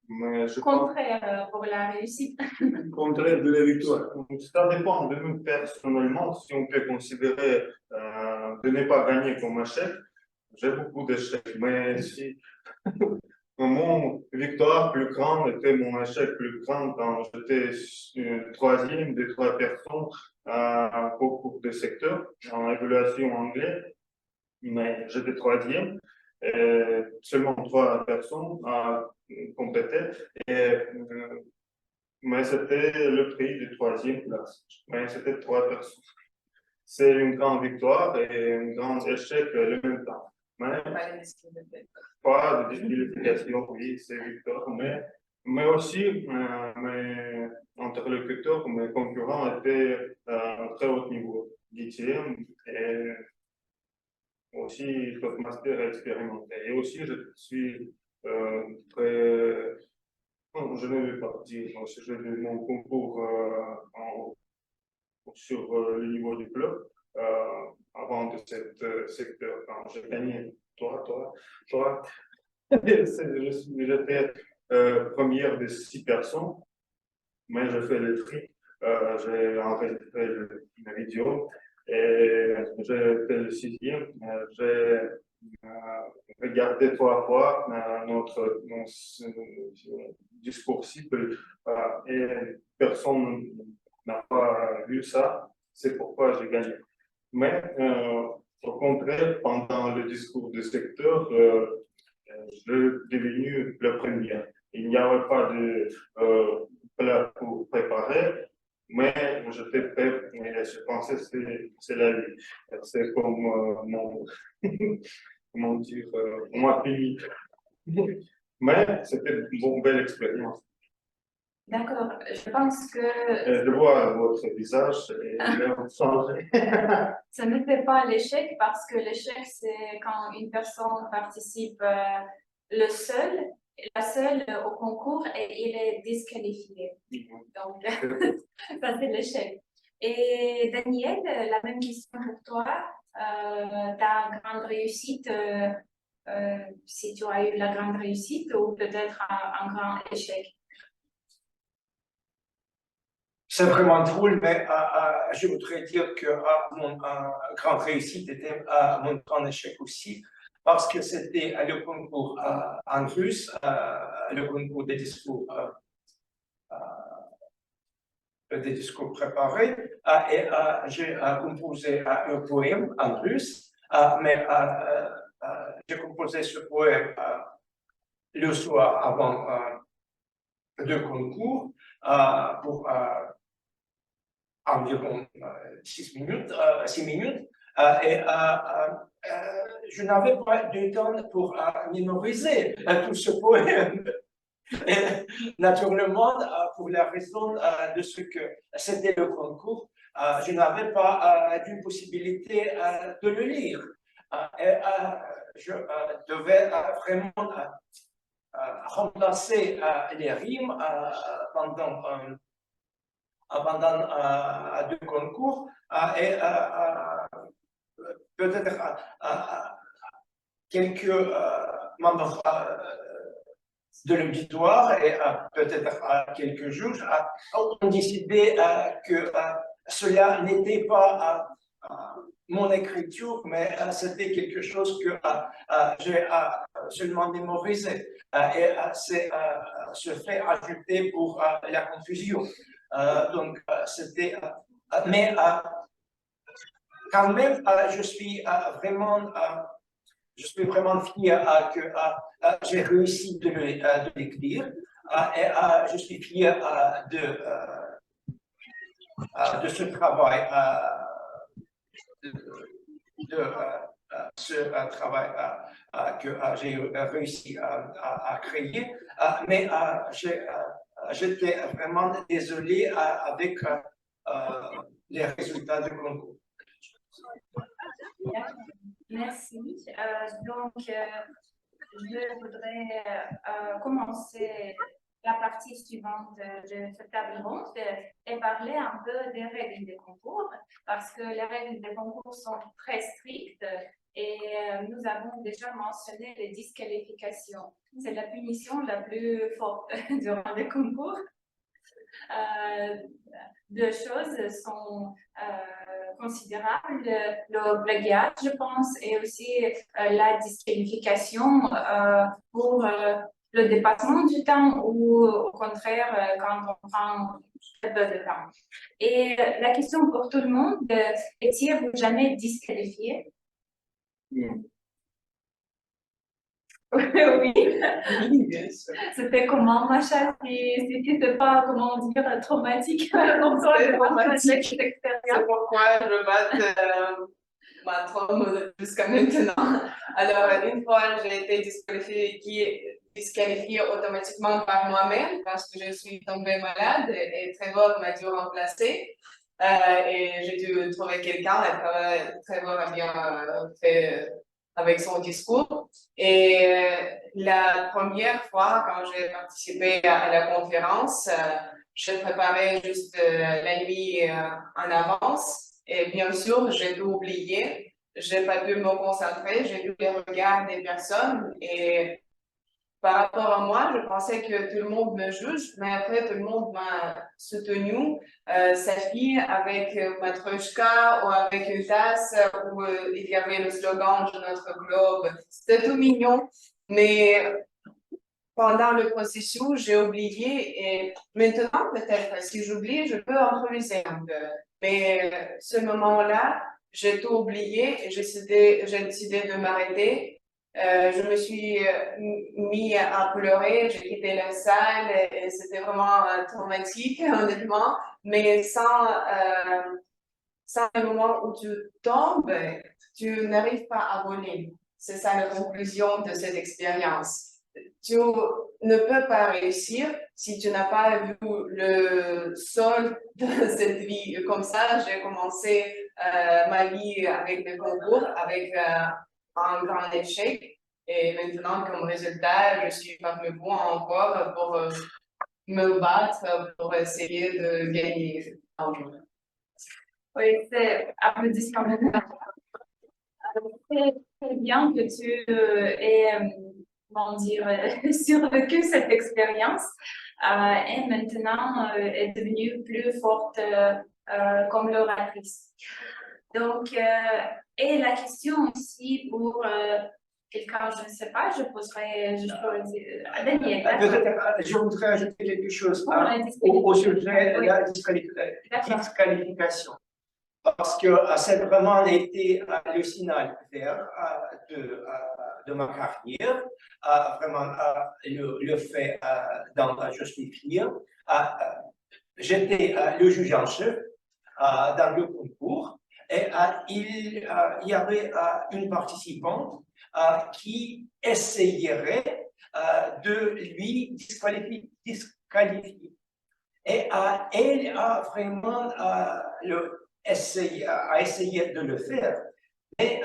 Mais je pense contraire pour la réussite. Contraire de la victoire. ça dépend de nous personnellement. Si on peut considérer de ne pas gagner comme échec, j'ai beaucoup d'échecs. Mais si mon victoire plus grande était mon échec plus grand quand j'étais troisième des 3 personnes au cours de secteur en évaluation anglais, mais j'étais troisième. Et seulement 3 personnes complété. Mais c'était le prix de 3e place. Mais c'était 3 personnes. C'est une grande victoire et un grand échec le même temps. Mais pas de disqualification, oui, c'est victoire. Mais aussi, mes interlocuteurs, mes concurrents étaient à très haut niveau, 10e et aussi Toastmaster expérimenté. Et aussi, je suis très. Non, je ne vais pas dire, si je fais mon concours sur le niveau du club, avant de ce secteur, quand j'ai gagné, toi, j'étais première de 6 personnes, mais je fais le tri, j'ai enregistré une vidéo et j'ai fait le 6e, j'ai regardé 3 fois notre discours cible et personne n'a pas vu ça, c'est pourquoi j'ai gagné. Mais au contraire, pendant le discours du secteur, je suis devenu le premier. Il n'y avait pas de plat pour préparer, mais j'étais prêt et je pensais que c'est la vie. C'est comme mon, comment dire, moi fini. Mais c'était une belle expérience. D'accord, je pense que Je vois votre visage et l'air changé. ce n'était pas l'échec parce que l'échec, c'est quand une personne participe la seule au concours et il est disqualifié. Donc, ça c'est l'échec. Et Daniel, la même question pour toi. Ta grande réussite, si tu as eu la grande réussite ou peut-être un grand échec. C'est vraiment drôle, mais je voudrais dire que mon grande réussite était mon grand échec aussi, parce que c'était le concours en russe, le concours des discours préparés, et j'ai composé un poème en russe, mais j'ai composé ce poème le soir avant le concours pour environ 6 minutes, et je n'avais pas de temps pour mémoriser tout ce poème. Et, naturellement, pour la raison de ce que c'était le concours, je n'avais pas d'une possibilité de le lire. Et je devais vraiment remplacer les rimes pendant 2 concours et peut-être quelques membres de l'auditoire et peut-être quelques juges ont décidé que cela n'était pas mon écriture, mais c'était quelque chose que j'ai seulement mémorisé. Et c'est se fait ajouter pour la confusion. Donc, c'était. Mais quand même, je suis vraiment fier que j'ai réussi de l'écrire et je suis fier de ce travail, que j'ai réussi à créer. Mais j'étais vraiment désolé avec les résultats du concours. Merci. Donc, je voudrais commencer la partie suivante de cette table ronde et parler un peu des règles des concours, parce que les règles des concours sont très strictes et nous avons déjà mentionné les disqualifications. C'est la punition la plus forte durant les concours. Deux choses sont considérables, le plagiat, je pense, et aussi la disqualification pour le dépassement du temps ou au contraire quand on prend très peu de temps. Et la question pour tout le monde, est-il jamais disqualifié? Oui. C'était comment, Macha? C'était pas, comment dire, traumatique pour toi de partager cette expérience? C'est pourquoi je bats ma trauma jusqu'à maintenant. Alors, une fois, j'ai été disqualifiée automatiquement par moi-même parce que je suis tombée malade et Trevor m'a dû remplacer. Et j'ai dû trouver quelqu'un et Trevor a bien fait avec son discours. Et la première fois, quand j'ai participé à la conférence, je préparais juste la nuit en avance. Et bien sûr, j'ai tout oublié. J'ai pas pu me concentrer. J'ai vu les regards des personnes et par rapport à moi, je pensais que tout le monde me juge, mais après, tout le monde m'a soutenu. Sa fille avec Matryoshka ou avec une tasse où il y avait le slogan de notre globe. C'était tout mignon, mais pendant le processus, j'ai oublié et maintenant, peut-être, si j'oublie, je peux improviser un peu. Mais ce moment-là, j'ai tout oublié et j'ai décidé de m'arrêter. Je me suis mis à pleurer, j'ai quitté la salle et c'était vraiment traumatique, honnêtement, mais sans le moment où tu tombes, tu n'arrives pas à voler. C'est ça la conclusion de cette expérience. Tu ne peux pas réussir si tu n'as pas vu le sol de cette vie. Comme ça, j'ai commencé ma vie avec le concours, avec un grand échec. Et maintenant, comme résultat, je suis parmi vous encore pour me battre, pour essayer de gagner un jour. Oui, c'est applaudissements. C'est bien que tu aies, comment dire, survécu cette expérience et maintenant est devenue plus forte comme l'oratrice. Donc, et la question aussi pour quelqu'un, je ne sais pas, je poserai à Daniel. Je voudrais ajouter quelque chose au sujet de la disqualification. Parce que ça a vraiment été le signal vert de ma carrière, vraiment le fait d'en justifier. J'étais le juge en chef dans le concours et il y avait une participante qui essayerait de lui disqualifier. Et elle a vraiment essayé de le faire, mais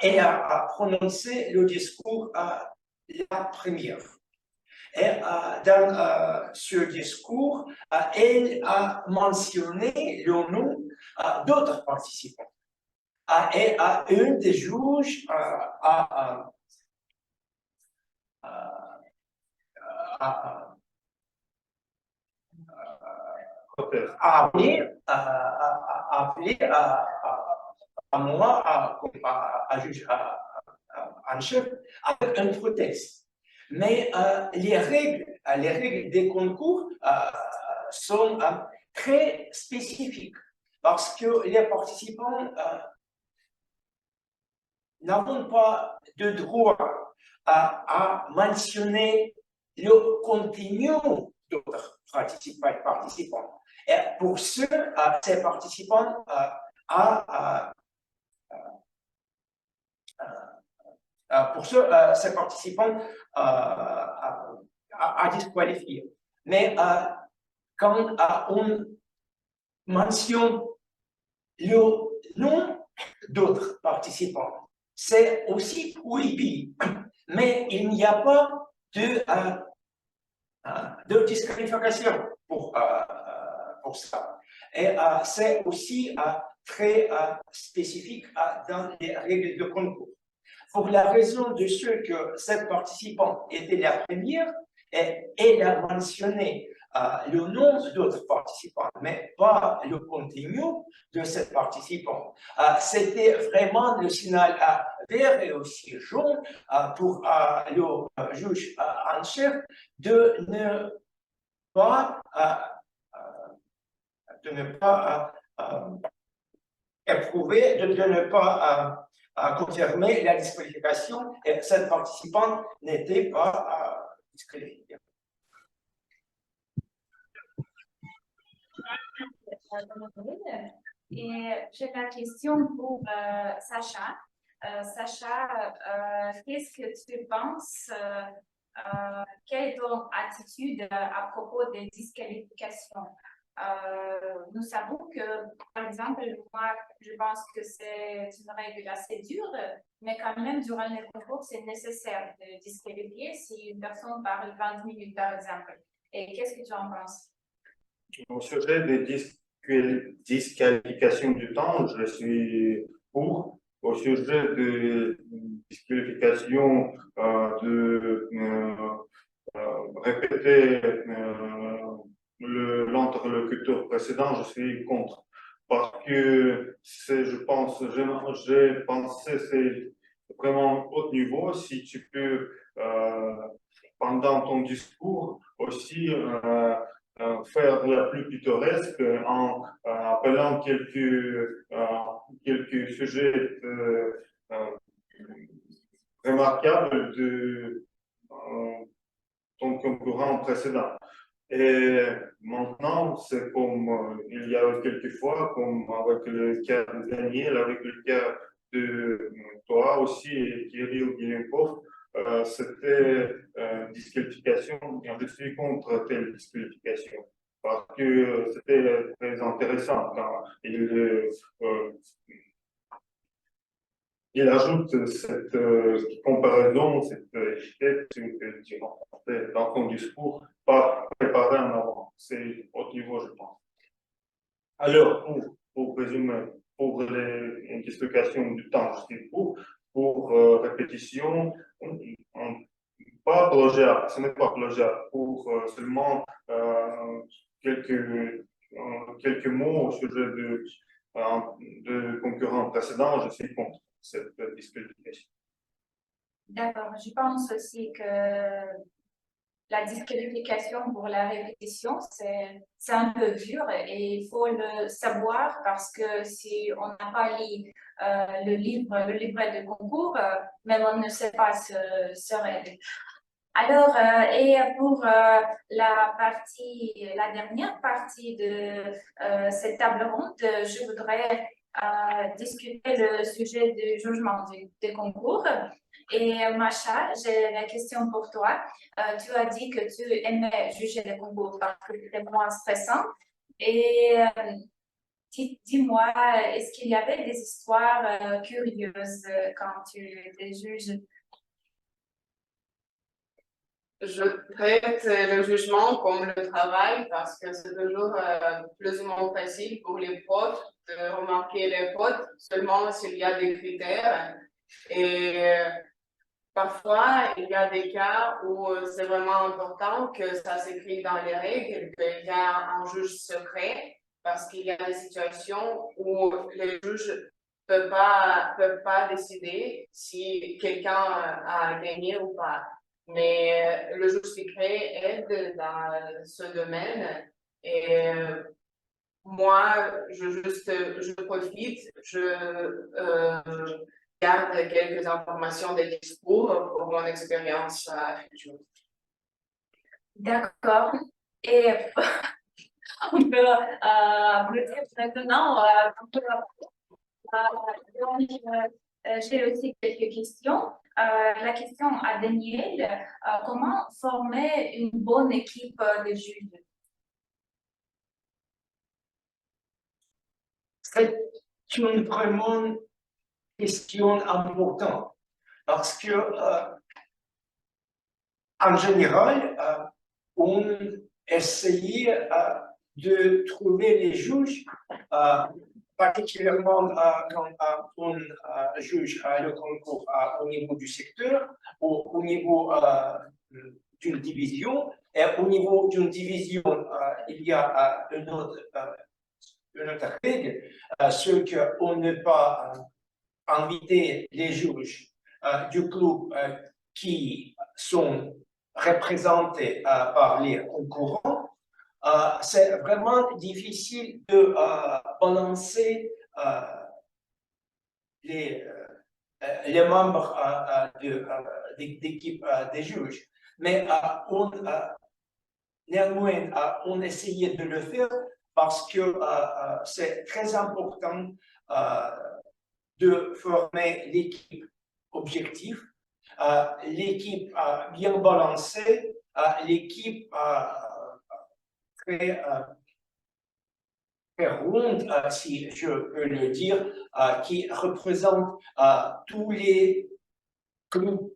elle a prononcé le discours la première. Et dans ce discours, elle a mentionné le nom d'autres participants. Et un des juges a appelé à moi, à juge en chef, avec un autre texte. Mais les règles des concours sont très spécifiques parce que les participants n'avons pas de droit à mentionner le contenu d'autres participants. Et pour ces participants ces participants à disqualifier. Mais quand on mentionne le nom d'autres participants, c'est aussi prohibé, mais il n'y a pas de disqualification pour ça. Et c'est aussi très spécifique dans les règles de concours. Pour la raison de ce que cette participante était la première, et elle a mentionné le nom d'autres participants, mais pas le contenu de cette participante. C'était vraiment le signal vert et aussi jaune pour le juge en chef de ne pas éprouver, de ne pas confirmer la disqualification, et cette participante n'était pas disqualifiée. Et j'ai la question pour Sacha. Sacha, qu'est-ce que tu penses? Quelle est ton attitude à propos des disqualifications? Nous savons que, par exemple, moi, je pense que c'est une règle assez dure, mais quand même, durant les concours, c'est nécessaire de disqualifier si une personne parle 20 minutes, par exemple. Et qu'est-ce que tu en penses? Au sujet des disqualifications du temps, je suis pour. Au sujet de disqualification de répéter l'interlocuteur précédent, je suis contre. Parce que je pense, j'ai pensé, c'est vraiment haut niveau. Si tu peux, pendant ton discours, aussi faire la plus pittoresque en appelant quelques sujets remarquables de ton concurrent précédent. Et maintenant, c'est comme il y a quelques fois, comme avec le cas de Daniel, avec le cas de toi aussi, et Kirill Guillenkov, c'était disqualification. Je suis contre telle disqualification parce que c'était très intéressant quand il ajoute cette comparaison, cette étiquette que tu rencontrais dans ton discours, pas préparé en avant. C'est au niveau, je pense. Alors, pour résumer, pour les explications du temps, je suis pour répétition, pas plagiat, ce n'est pas plagiat, pour seulement quelques mots au sujet de concurrents précédents, je suis contre cette disqualification. D'accord, je pense aussi que la disqualification pour la répétition, c'est un peu dur et il faut le savoir parce que si on n'a pas lu le livret de concours, même on ne sait pas ce règle. Alors, et pour la dernière partie de cette table ronde, je voudrais discuter le sujet du jugement des concours. Et Macha, j'ai la question pour toi. Tu as dit que tu aimais juger les concours parce que c'était moins stressant. Et dis-moi, est-ce qu'il y avait des histoires curieuses quand tu étais juge? Je traite le jugement comme le travail parce que c'est toujours plus ou moins facile pour les profs de remarquer les fautes seulement s'il y a des critères. Et parfois, il y a des cas où c'est vraiment important que ça s'écrit dans les règles, qu'il y a un juge secret parce qu'il y a des situations où les juges peuvent pas décider si quelqu'un a gagné ou pas. Mais le juge secret aide dans ce domaine et moi, je profite, garde quelques informations des discours pour mon expérience future. D'accord. Et on peut peut-être maintenant, j'ai aussi quelques questions. La question à Daniel, comment former une bonne équipe de juges? C'est une vraiment question importante parce que, en général, on essayait de trouver les juges, particulièrement quand on juge le concours au niveau du secteur ou au niveau d'une division. Et au niveau d'une division, il y a une autre règle, c'est qu'on ne peut pas inviter les juges du club qui sont représentés par les concurrents. C'est vraiment difficile de balancer les membres d'équipe des juges. Mais néanmoins, on essayait de le faire parce que c'est très important de former l'équipe objective, l'équipe bien balancée, l'équipe très ronde, si je peux le dire, qui représente tous les clubs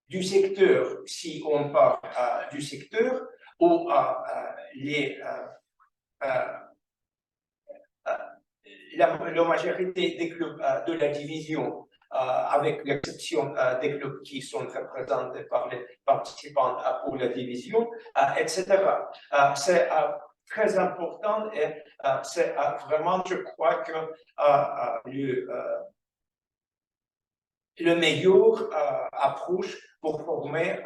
du secteur, si on parle du secteur, ou la majorité des clubs de la division, avec l'exception des clubs qui sont représentés par les participants pour la division, etc. C'est très important et c'est vraiment, je crois que le meilleur approche pour former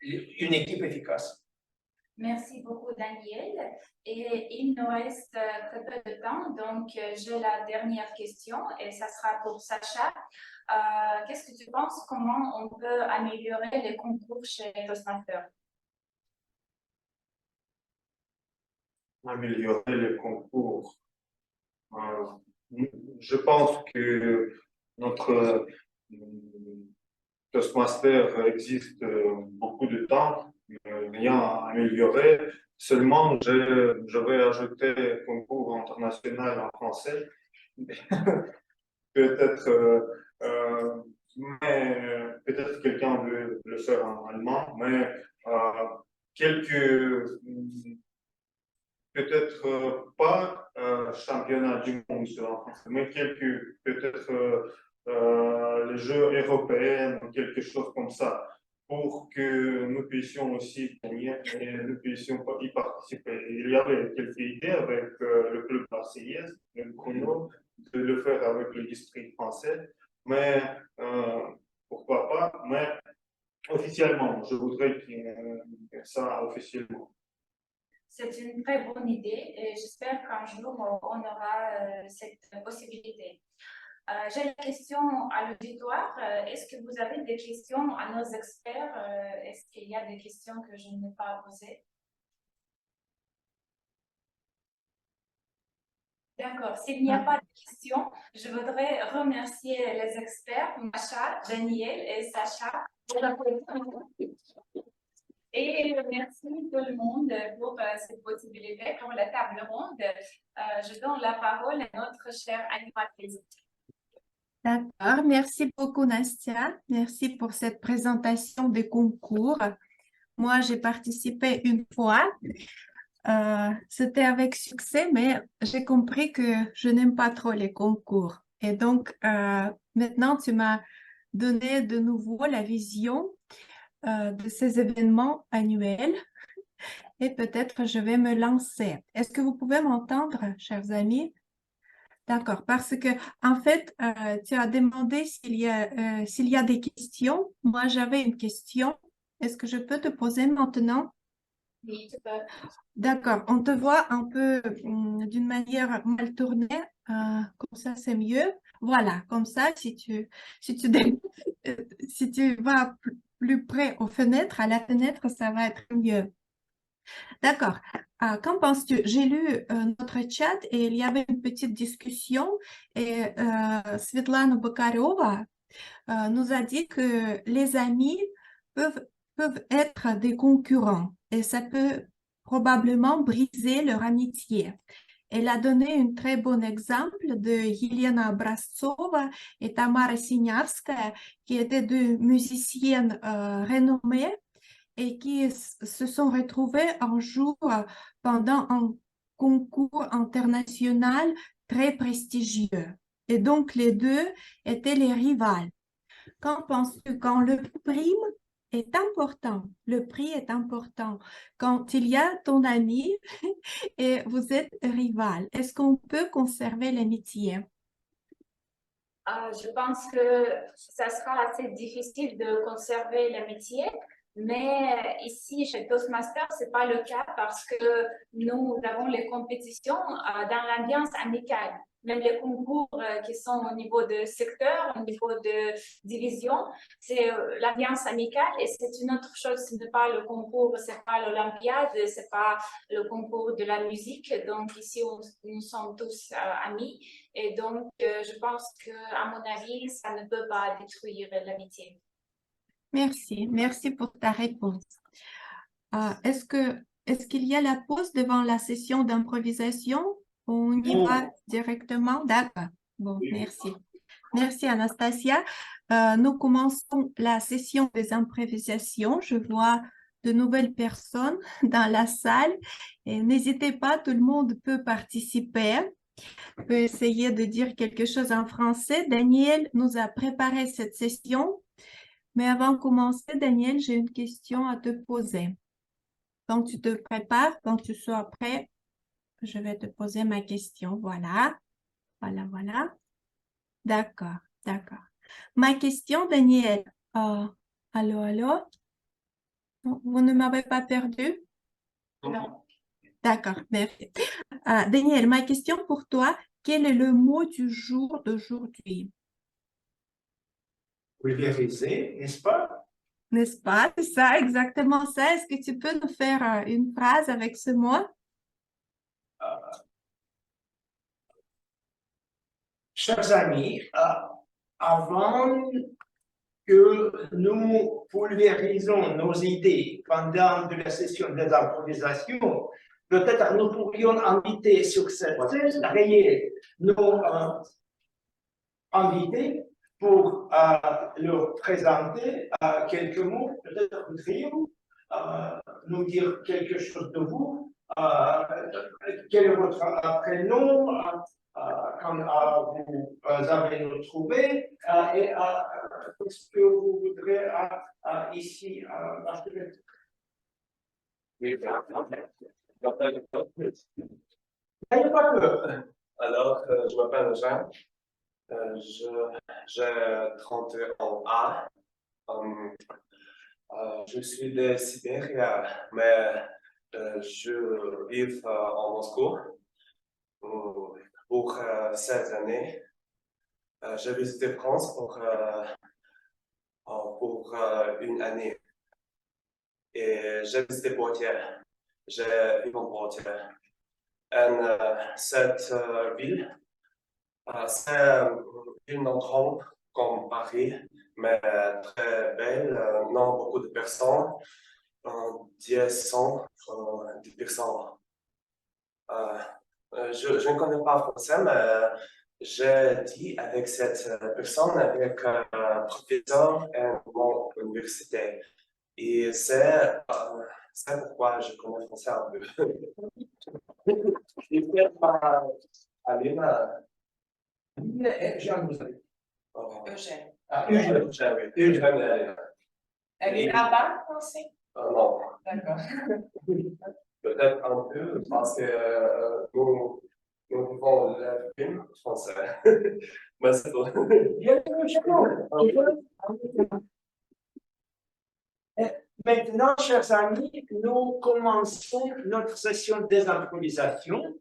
une équipe efficace. Merci beaucoup, Daniel. Et il nous reste très peu de temps, donc j'ai la dernière question et ça sera pour Sacha. Qu'est-ce que tu penses, comment on peut améliorer les concours chez Toastmasters? Améliorer les concours. Je pense que notre Toastmaster existe beaucoup de temps, rien à améliorer. Seulement, je vais ajouter concours international en français. Peut-être peut-être quelqu'un veut le faire en allemand, mais peut-être pas championnat du monde en français, mais peut-être les Jeux européens ou quelque chose comme ça, pour que nous puissions aussi gagner et nous puissions y participer. Il y avait quelques idées avec le club marseillais, le Bruno, de le faire avec le district français, mais pourquoi pas, mais officiellement, je voudrais que ça officiellement. C'est une très bonne idée et j'espère qu'un jour on aura cette possibilité. J'ai une question à l'auditoire. Est-ce que vous avez des questions à nos experts? Est-ce qu'il y a des questions que je n'ai pas posées? D'accord. S'il n'y a pas de questions, je voudrais remercier les experts, Masha, Daniel et Sacha. Et merci tout le monde pour cette possibilité, pour la table ronde. Je donne la parole à notre chère animatrice. D'accord, merci beaucoup Nastia. Merci pour cette présentation des concours. Moi, j'ai participé une fois. C'était avec succès, mais j'ai compris que je n'aime pas trop les concours. Et donc, maintenant, tu m'as donné de nouveau la vision de ces événements annuels. et peut-être je vais me lancer. Est-ce que vous pouvez m'entendre, chers amis? D'accord, parce que en fait, tu as demandé s'il y a des questions. Moi, j'avais une question. Est-ce que je peux te poser maintenant? Oui, tu peux. D'accord, on te voit un peu d'une manière mal tournée, comme ça c'est mieux. Voilà, comme ça, si tu vas plus près aux fenêtres, à la fenêtre, ça va être mieux. D'accord. Qu'en penses-tu? J'ai lu notre chat et il y avait une petite discussion et Svetlana Bokarova nous a dit que les amis peuvent être des concurrents et ça peut probablement briser leur amitié. Elle a donné un très bon exemple de Yelena Obraztsova et Tamara Siniarskaya, qui étaient deux musiciennes renommées et qui se sont retrouvées un jour pendant un concours international très prestigieux. Et donc, les deux étaient les rivales. Qu'en penses-tu quand le prime est important? Le prix est important. Quand il y a ton ami et vous êtes rival, est-ce qu'on peut conserver l'amitié? Je pense que ça sera assez difficile de conserver l'amitié, mais ici, chez Toastmasters, ce n'est pas le cas parce que nous avons les compétitions dans l'ambiance amicale. Même les concours qui sont au niveau de secteur, au niveau de division, c'est l'ambiance amicale et c'est une autre chose. Ce n'est pas le concours, ce n'est pas l'Olympiade, ce n'est pas le concours de la musique. Donc ici, nous sommes tous amis. Et donc, je pense qu'à mon avis, ça ne peut pas détruire l'amitié. Merci pour ta réponse. Est-ce qu'il y a la pause devant la session d'improvisation? On y va directement? D'accord. Bon, merci. Merci Anastasia. Nous commençons la session des improvisations. Je vois de nouvelles personnes dans la salle. Et n'hésitez pas, tout le monde peut participer. Peut essayer de dire quelque chose en français. Daniel nous a préparé cette session. Mais avant de commencer, Daniel, j'ai une question à te poser. Quand tu te prépares, quand tu sois prêt, je vais te poser ma question. Voilà. D'accord. Ma question, Daniel. Allô? Vous ne m'avez pas perdu? Non. D'accord, merci. Daniel, ma question pour toi, quel est le mot du jour d'aujourd'hui? Pulvériser, n'est-ce pas? N'est-ce pas? C'est ça, exactement ça. Est-ce que tu peux nous faire une phrase avec ce mot? Chers amis, avant que nous pulvérisons nos idées pendant la session des improvisations, peut-être nous pourrions inviter sur cette scène réelle nos invités pour leur présenter quelques mots, peut-être nous dire quelque chose de vous, quel est votre prénom, quand vous avez nous trouvé, et ce que vous voudrez ici acheter. N'ayez pas peur. Alors, je m'appelle Jean, j'ai 31 ans. Je suis de Sibérie, mais je vis en Moscou pour 16 années. J'ai visité France pour une année. Et j'ai visité Poitiers. J'ai vécu en Poitiers. Et cette ville, c'est une ville grande comme Paris, mais très belle, non beaucoup de personnes, 10 personnes. Je ne connais pas français, mais j'ai dit avec cette personne, avec un professeur à mon université. Et c'est pourquoi je connais français un peu. Et peut-être Alina. Jean, vous avez. Eugène. Eugène. Elle est là-bas, français? Non. D'accord. peut-être un peu, parce que nous devons le film français. Mais c'est tout. Maintenant, chers amis, nous commençons notre session des improvisations.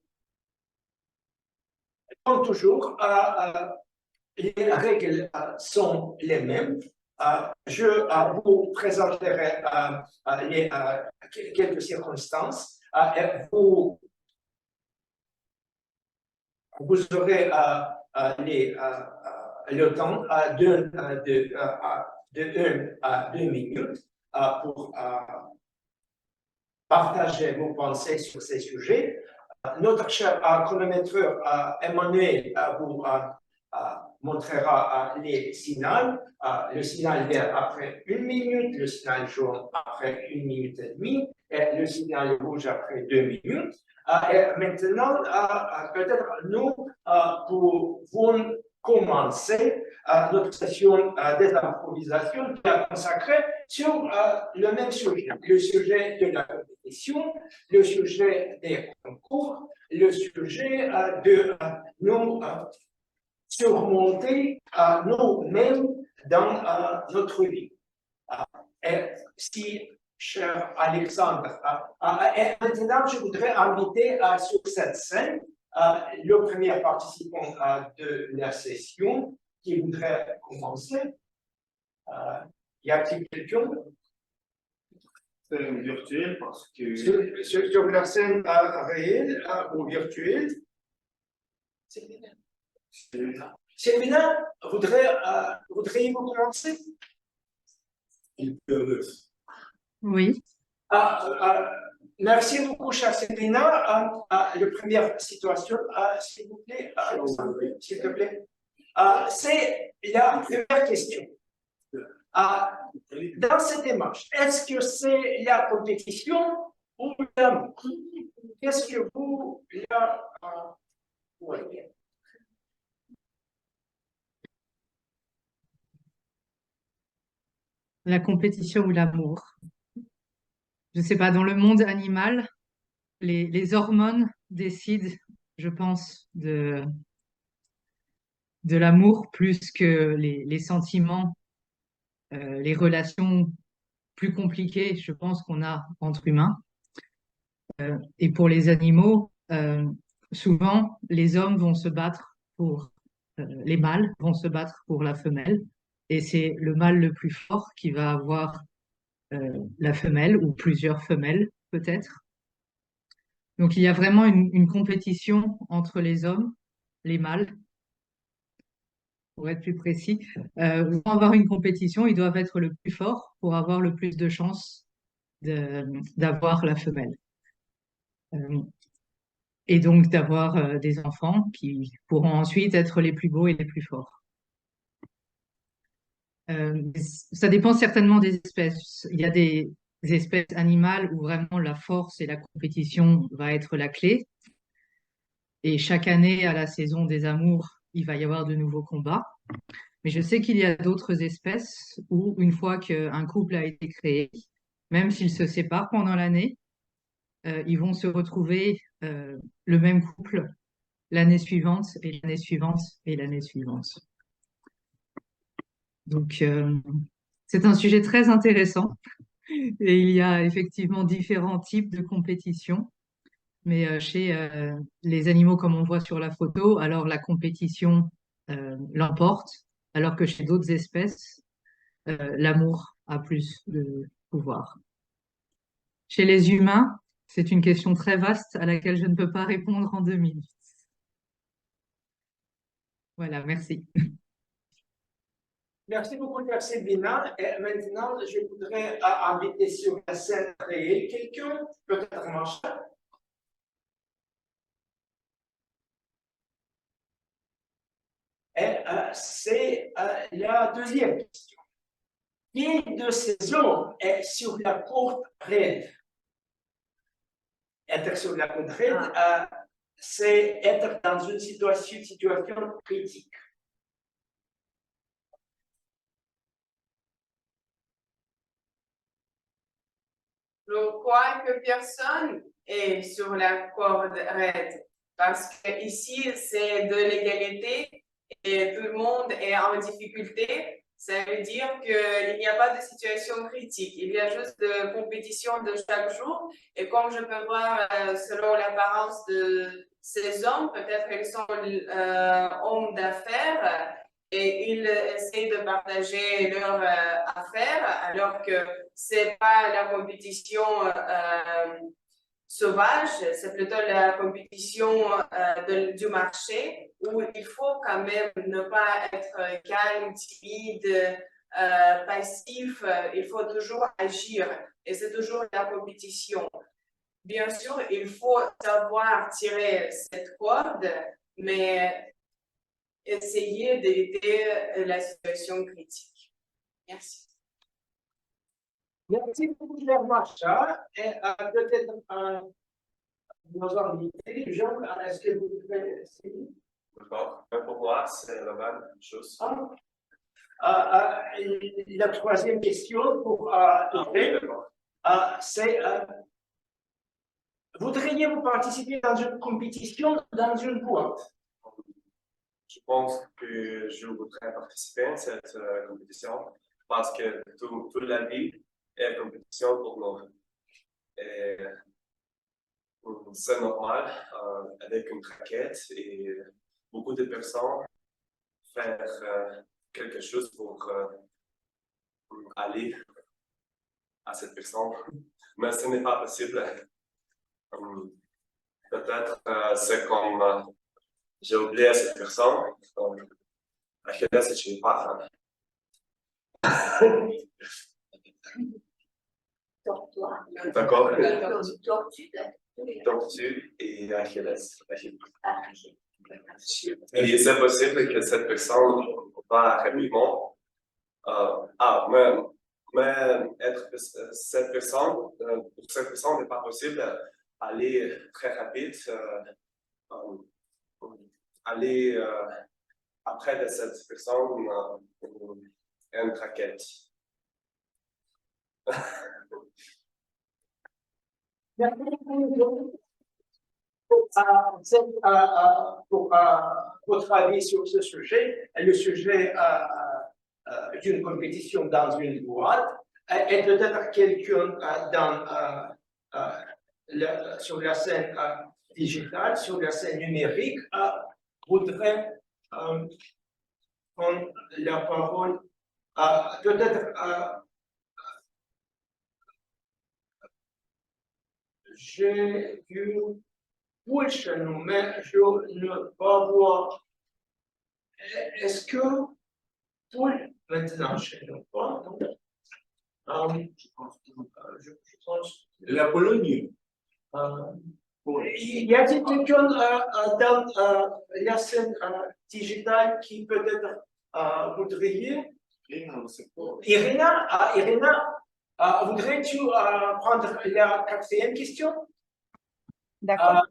Comme toujours, les règles sont les mêmes. Je vous présenterai quelques circonstances. Et vous aurez le temps de 1 à 2 minutes pour partager vos pensées sur ces sujets. Notre cher chronométreur Emmanuel vous montrera les signaux. Le signal vert après 1 minute, le signal jaune après 1 minute et demie, et le signal rouge après 2 minutes. Et maintenant, peut-être nous pouvons commencer notre session des improvisations qui est consacrée sur le même sujet, le sujet de la compétition, le sujet des concours, le sujet de nous surmonter nous-mêmes dans notre vie. Et si, cher Alexandre, et maintenant je voudrais inviter sur cette scène le premier participant de la session qui voudrait commencer. Y a-t-il quelqu'un? C'est virtuel parce que... Sur la scène réelle ou virtuelle? Sylvina, voudriez-vous commencer? Oui. Merci beaucoup, chère Sylvina. La première situation, s'il vous plaît, s'il te plaît. C'est la première question. Dans cette démarche, est-ce que c'est la compétition ou l'amour? Qu'est-ce que vous voyez? La compétition ou l'amour. Je ne sais pas, dans le monde animal, les hormones décident, je pense, de l'amour plus que les sentiments, les relations plus compliquées, je pense, qu'on a entre humains. Et pour les animaux, souvent, les hommes vont se battre pour, les mâles vont se battre pour la femelle. Et c'est le mâle le plus fort qui va avoir la femelle ou plusieurs femelles peut-être. Donc il y a vraiment une compétition entre les hommes, les mâles, pour être plus précis. Pour avoir une compétition, ils doivent être le plus fort pour avoir le plus de chances d'avoir la femelle. Et donc d'avoir des enfants qui pourront ensuite être les plus beaux et les plus forts. Ça dépend certainement des espèces. Il y a des espèces animales où vraiment la force et la compétition va être la clé. Et chaque année, à la saison des amours, il va y avoir de nouveaux combats. Mais je sais qu'il y a d'autres espèces où, une fois qu'un couple a été créé, même s'ils se séparent pendant l'année, ils vont se retrouver le même couple l'année suivante et l'année suivante et l'année suivante. Donc, c'est un sujet très intéressant et il y a effectivement différents types de compétition. Mais chez les animaux, comme on voit sur la photo, alors la compétition l'emporte, alors que chez d'autres espèces, l'amour a plus de pouvoir. Chez les humains, c'est une question très vaste à laquelle je ne peux pas répondre en 2 minutes. Voilà, merci. Merci beaucoup, Sylvina. Et maintenant, je voudrais inviter sur la scène réelle quelqu'un, peut-être Marshall. Et c'est la deuxième question. Qui de ces hommes est sur la courte raide? Être sur la courte raide, c'est être dans une situation critique. je crois que personne est sur la corde raide parce qu'ici, c'est de l'égalité et tout le monde est en difficulté. Ça veut dire qu'il n'y a pas de situation critique, il y a juste de compétition de chaque jour. Et comme je peux voir, selon l'apparence de ces hommes, peut-être qu'ils sont hommes d'affaires et ils essayent de partager leurs affaires, alors que c'est pas la compétition sauvage, c'est plutôt la compétition du marché où il faut quand même ne pas être calme, timide, passif, il faut toujours agir et c'est toujours la compétition. Bien sûr, il faut savoir tirer cette corde, mais essayer d'éviter la situation critique. Merci. Merci beaucoup, Macha. Et peut-être nos invités, Jean, est-ce que vous pouvez essayer? D'accord. Pour moi, c'est la même chose. La troisième question pour c'est voudriez-vous participer dans une compétition dans une boîte? Je pense que je voudrais participer à cette compétition parce que toute la vie est compétition pour nous. Et c'est normal avec une raquette et beaucoup de personnes faire quelque chose pour aller à cette personne, mais ce n'est pas possible. Peut-être c'est comme j'ai oublié cette personne, Achilles, je ne sais pas. D'accord. Tortue et Achilles. Et c'est possible que cette personne va rapidement. Mais cette personne, pour cette personne, n'est pas possible aller très rapide, aller après de cette personne une raquette. Pour votre avis sur ce sujet, le sujet d'une compétition dans une boîte et peut-être quelqu'un sur la scène digitale, sur la scène numérique, voudrait prendre la parole. Peut-être j'ai vu Paul chez nous, mais je ne pas voir. Est-ce que Paul maintenant chez nous? Je pense. La Pologne. Y a-t-il quelqu'un dans la scène digitale qui peut-être voudrait? Irina, voudrais-tu prendre la quatrième question? D'accord.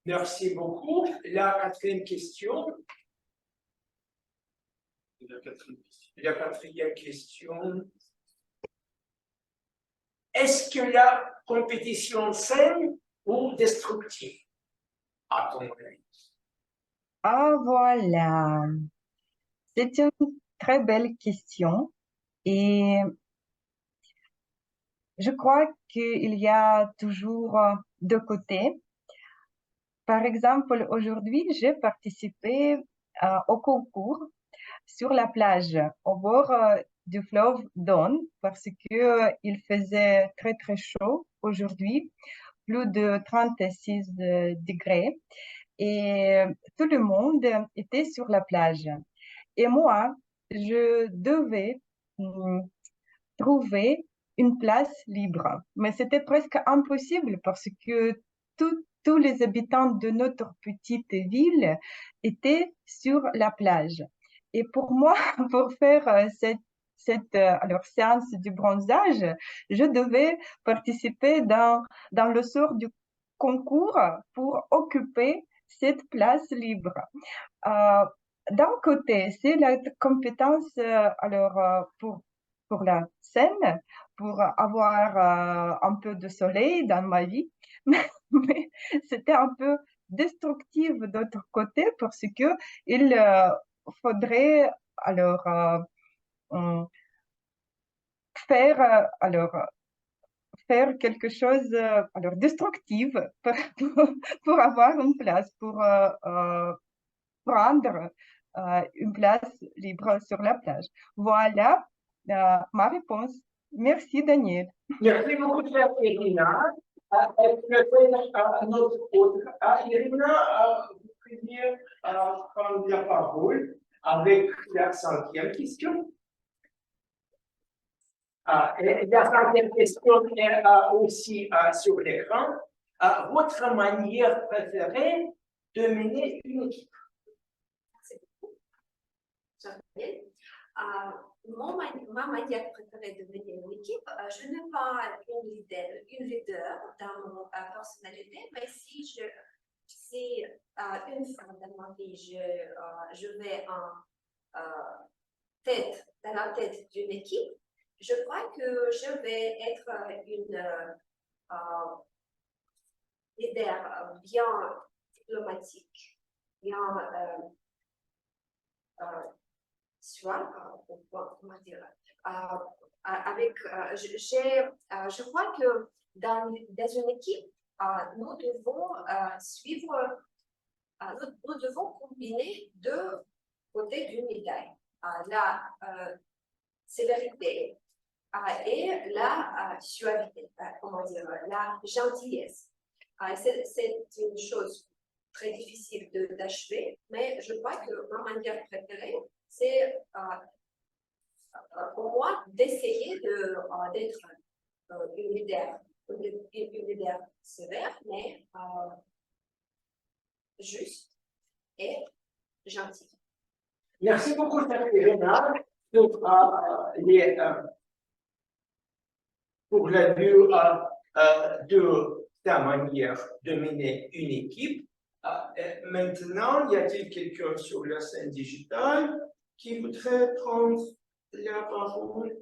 Merci beaucoup. La quatrième question. La quatrième question. Est-ce que la compétition saine ou destructive, à ton avis? Ah, voilà. C'est une très belle question et je crois qu'il y a toujours deux côtés. Par exemple, aujourd'hui, j'ai participé au concours sur la plage, au bord du fleuve Don, parce que il faisait très, très chaud aujourd'hui, plus de 36 degrés, et tout le monde était sur la plage. Et moi, je devais trouver une place libre, mais c'était presque impossible parce que tous les habitants de notre petite ville étaient sur la plage. Et pour moi, pour faire cette alors, séance du bronzage, je devais participer dans le sort du concours pour occuper cette place libre. D'un côté, c'est la compétence alors pour la scène. pour avoir un peu de soleil dans ma vie, mais c'était un peu destructif d'autre côté parce que il faudrait alors alors faire quelque chose alors destructif pour avoir une place, pour prendre une place libre sur la plage. Voilà ma réponse. Merci, Daniel. Merci beaucoup, chère Irina. Peut-être notre autre. Irina, vous pouvez prendre la parole avec la 5e question. Et la 5e question est aussi sur l'écran. Votre manière préférée de mener une équipe? Ma manière préférée de mener une équipe, je n'ai pas une leader dans mon personnalité, mais si une fois dans ma vie, je vais dans la tête d'une équipe, je crois que je vais être une leader bien diplomatique, bien comment dire, je crois que dans une équipe, nous devons nous devons combiner deux côtés d'une médaille, la sévérité et la suavité, comment dire, la gentillesse. C'est une chose très difficile d'achever, mais je crois que ma manière préférée, c'est pour moi d'essayer d'être une leader sévère, mais juste et gentille. Merci beaucoup, Irina, pour la vue de ta manière de mener une équipe. Maintenant, y a-t-il quelqu'un sur la scène digitale qui voudrait prendre la parole?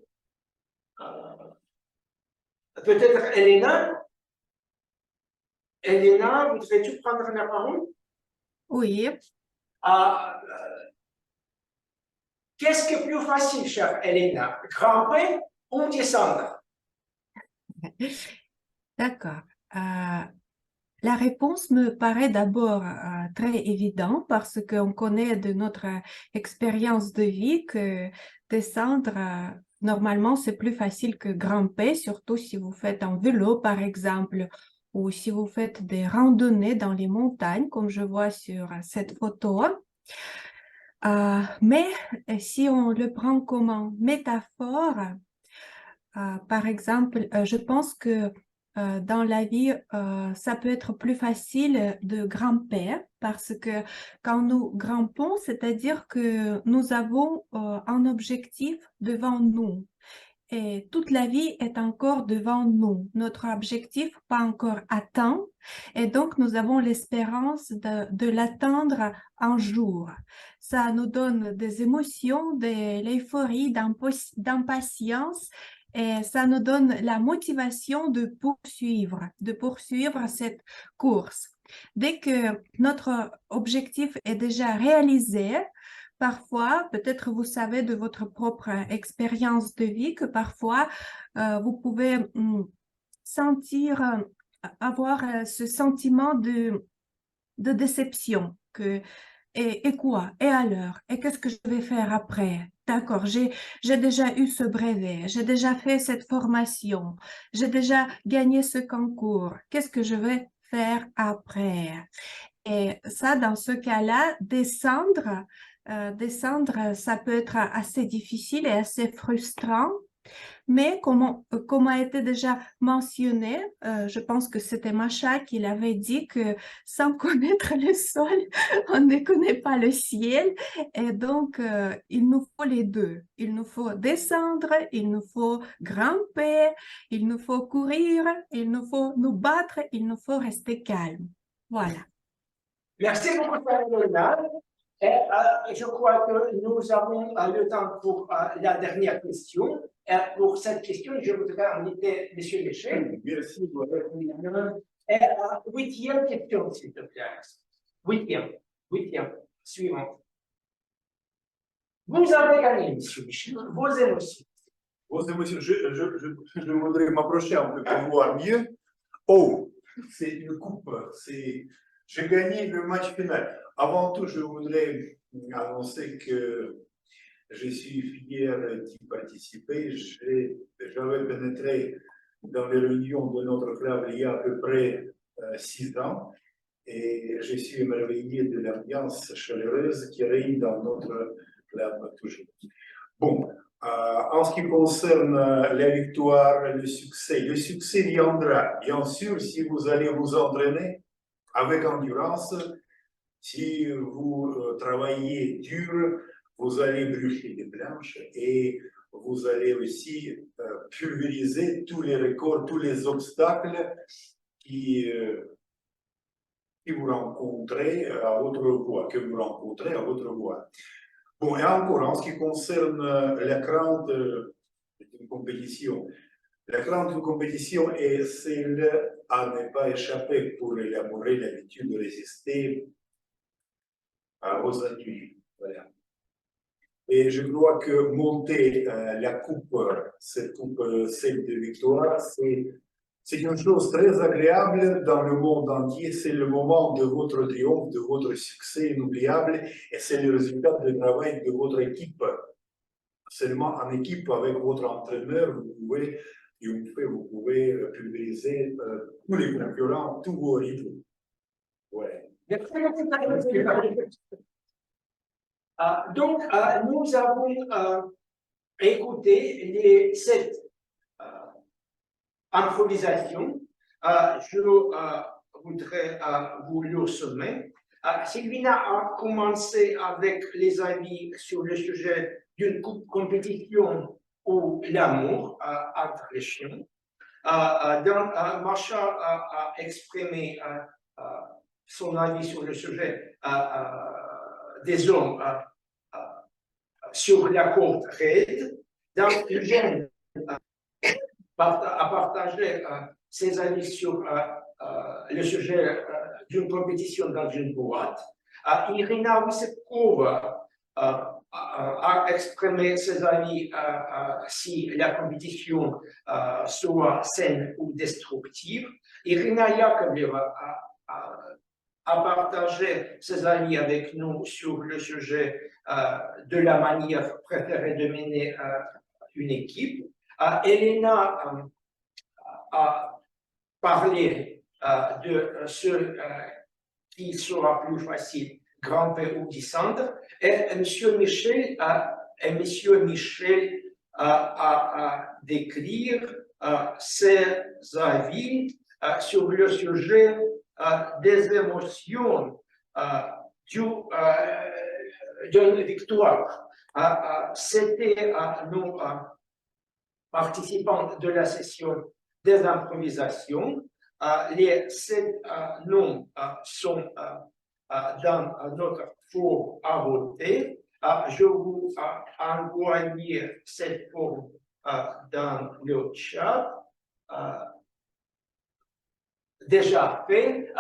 Peut-être Elena? Elena, voudrais-tu prendre la parole? Oui. Qu'est-ce qui est plus facile, chère Elena? Grimper ou descendre? D'accord. La réponse me paraît d'abord très évidente parce qu'on connaît de notre expérience de vie que descendre, normalement, c'est plus facile que grimper, surtout si vous faites un vélo, par exemple, ou si vous faites des randonnées dans les montagnes, comme je vois sur cette photo. Mais si on le prend comme une métaphore, par exemple, je pense que dans la vie, ça peut être plus facile de grimper parce que quand nous grimpons, c'est-à-dire que nous avons un objectif devant nous. Et toute la vie est encore devant nous. Notre objectif pas encore atteint. Et donc, nous avons l'espérance de l'atteindre un jour. Ça nous donne des émotions, de l'euphorie, d'impatience. Et ça nous donne la motivation de poursuivre cette course. Dès que notre objectif est déjà réalisé, parfois, peut-être vous savez de votre propre expérience de vie que parfois vous pouvez avoir ce sentiment de déception. Et quoi? Et alors? Et qu'est-ce que je vais faire après? D'accord, j'ai déjà eu ce brevet, j'ai déjà fait cette formation, j'ai déjà gagné ce concours. Qu'est-ce que je vais faire après? Et ça, dans ce cas-là, descendre, ça peut être assez difficile et assez frustrant. Mais comme a été déjà mentionné, je pense que c'était Macha qui l'avait dit que sans connaître le sol, on ne connaît pas le ciel. Et donc, il nous faut les deux. Il nous faut descendre, il nous faut grimper, il nous faut courir, il nous faut nous battre, il nous faut rester calme. Voilà. Merci beaucoup, Elena. Je crois que nous avons le temps pour la dernière question. Pour cette question, je voudrais inviter M. Michel. Merci. Huitième question, s'il te plaît. Huitième, suivante. Vous avez gagné, M. Michel, vos émotions. Vos émotions, je voudrais m'approcher un peu pour voir mieux. Oh, c'est une coupe. J'ai gagné le match final. Avant tout, je voudrais annoncer que je suis fier d'y participer. J'avais pénétré dans les réunions de notre club il y a à peu près 6 ans et je suis émerveillé de l'ambiance chaleureuse qui règne dans notre club toujours. Bon, en ce qui concerne la victoire, le succès viendra, bien sûr, si vous allez vous entraîner avec endurance, si vous travaillez dur, vous allez brûler des planches et vous allez aussi pulvériser tous les records, tous les obstacles qui vous rencontrez à votre voie, que vous rencontrez à votre voie. Bon, et encore, en ce qui concerne la crainte d'une compétition, la crainte d'une compétition est celle à ne pas échapper pour élaborer l'habitude de résister aux ennuis. Voilà. Et je crois que monter la coupe, cette coupe, celle de victoire, c'est une chose très agréable dans le monde entier. C'est le moment de votre triomphe, de votre succès inoubliable et c'est le résultat du travail de votre équipe. Seulement en équipe avec votre entraîneur, vous pouvez pulvériser tous les concurrents, tous vos rivaux. Ouais. Donc, nous avons écouté les 7 improvisations. Je voudrais vous le sommer. Sylvina a commencé avec les avis sur le sujet d'une compétition ou l'amour entre les chiens. Macha a exprimé son avis sur le sujet des hommes sur la courte raide. Eugène a partagé ses avis sur le sujet d'une compétition dans une boîte. Irina Wissepkova a exprimé ses avis si la compétition soit saine ou destructive. Irina Yakovleva a partagé ses avis avec nous sur le sujet de la manière préférée de mener une équipe. Elena a parlé de ce qui sera plus facile, grimper ou descendre, et M. Michel a décrit ses avis sur le sujet des émotions d'une victoire. C'était nos participants de la session des improvisations. Les 7 noms sont dans notre forme à voter. Je vous envoie cette forme dans le chat. Déjà fait,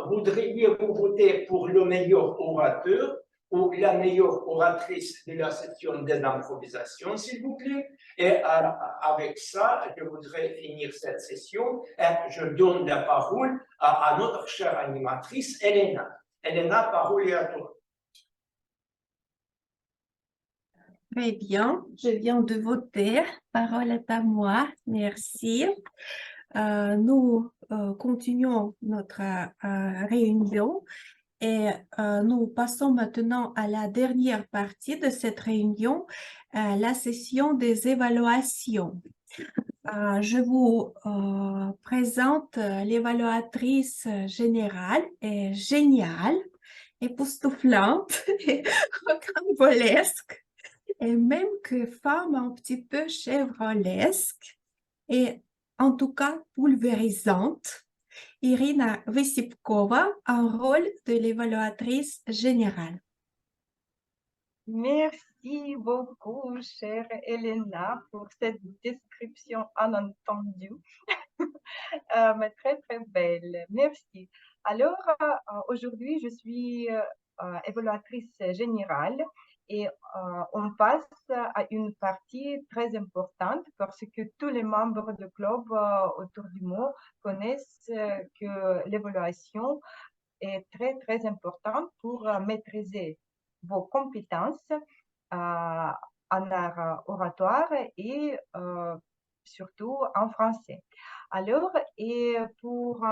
voudriez-vous voter pour le meilleur orateur ou la meilleure oratrice de la session des improvisations, s'il vous plaît? Et avec ça, je voudrais finir cette session et je donne la parole à notre chère animatrice, Elena. Elena, parole est à toi. Très bien, je viens de voter. Parole est à moi. Merci. Nous continuons notre réunion et nous passons maintenant à la dernière partie de cette réunion, la session des évaluations. Je vous présente l'évaluatrice générale et géniale, époustouflante et rocambolesque et même que femme un petit peu chevrolesque et en tout cas pulvérisante, Irina Wissepkova en rôle de l'évaluatrice générale. Merci beaucoup, chère Elena, pour cette description unentendue, mais très, très belle. Merci. Alors, aujourd'hui, je suis évaluatrice générale et on passe à une partie très importante parce que tous les membres du club autour du monde connaissent que l'évaluation est très, très importante pour maîtriser vos compétences en art oratoire et surtout en français. Alors, et pour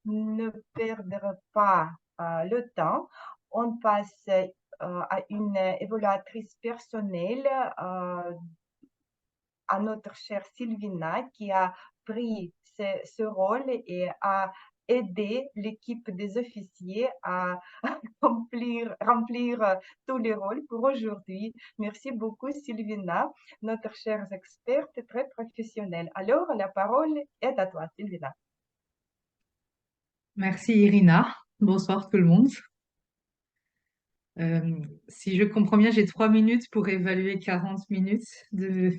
ne perdre pas le temps, on passe à une évaluatrice personnelle, à notre chère Sylvina, qui a pris ce rôle et a aidé l'équipe des officiers à remplir tous les rôles pour aujourd'hui. Merci beaucoup, Sylvina, notre chère experte très professionnelle. Alors, la parole est à toi, Sylvina. Merci Irina. Bonsoir tout le monde. Si je comprends bien, j'ai 3 minutes pour évaluer 40 minutes de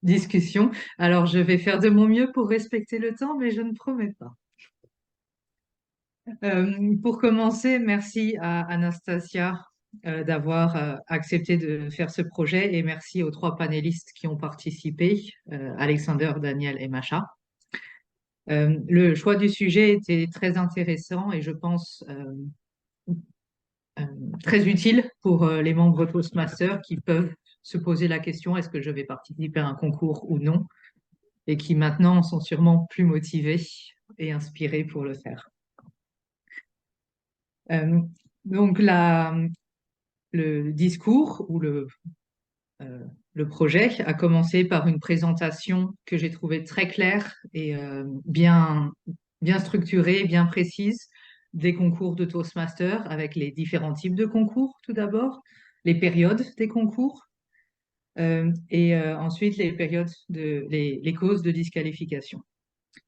discussion. Alors, je vais faire de mon mieux pour respecter le temps, mais je ne promets pas. Pour commencer, merci à Anastasia d'avoir accepté de faire ce projet et merci aux 3 panélistes qui ont participé, Alexander, Daniel et Macha. Le choix du sujet était très intéressant et je pense très utile pour les membres Toastmasters qui peuvent se poser la question est-ce que je vais participer à un concours ou non et qui maintenant sont sûrement plus motivés et inspirés pour le faire. Donc le discours ou le projet a commencé par une présentation que j'ai trouvée très claire et bien structurée, bien précise des concours de Toastmaster avec les différents types de concours tout d'abord, les périodes des concours et ensuite les périodes les causes de disqualification.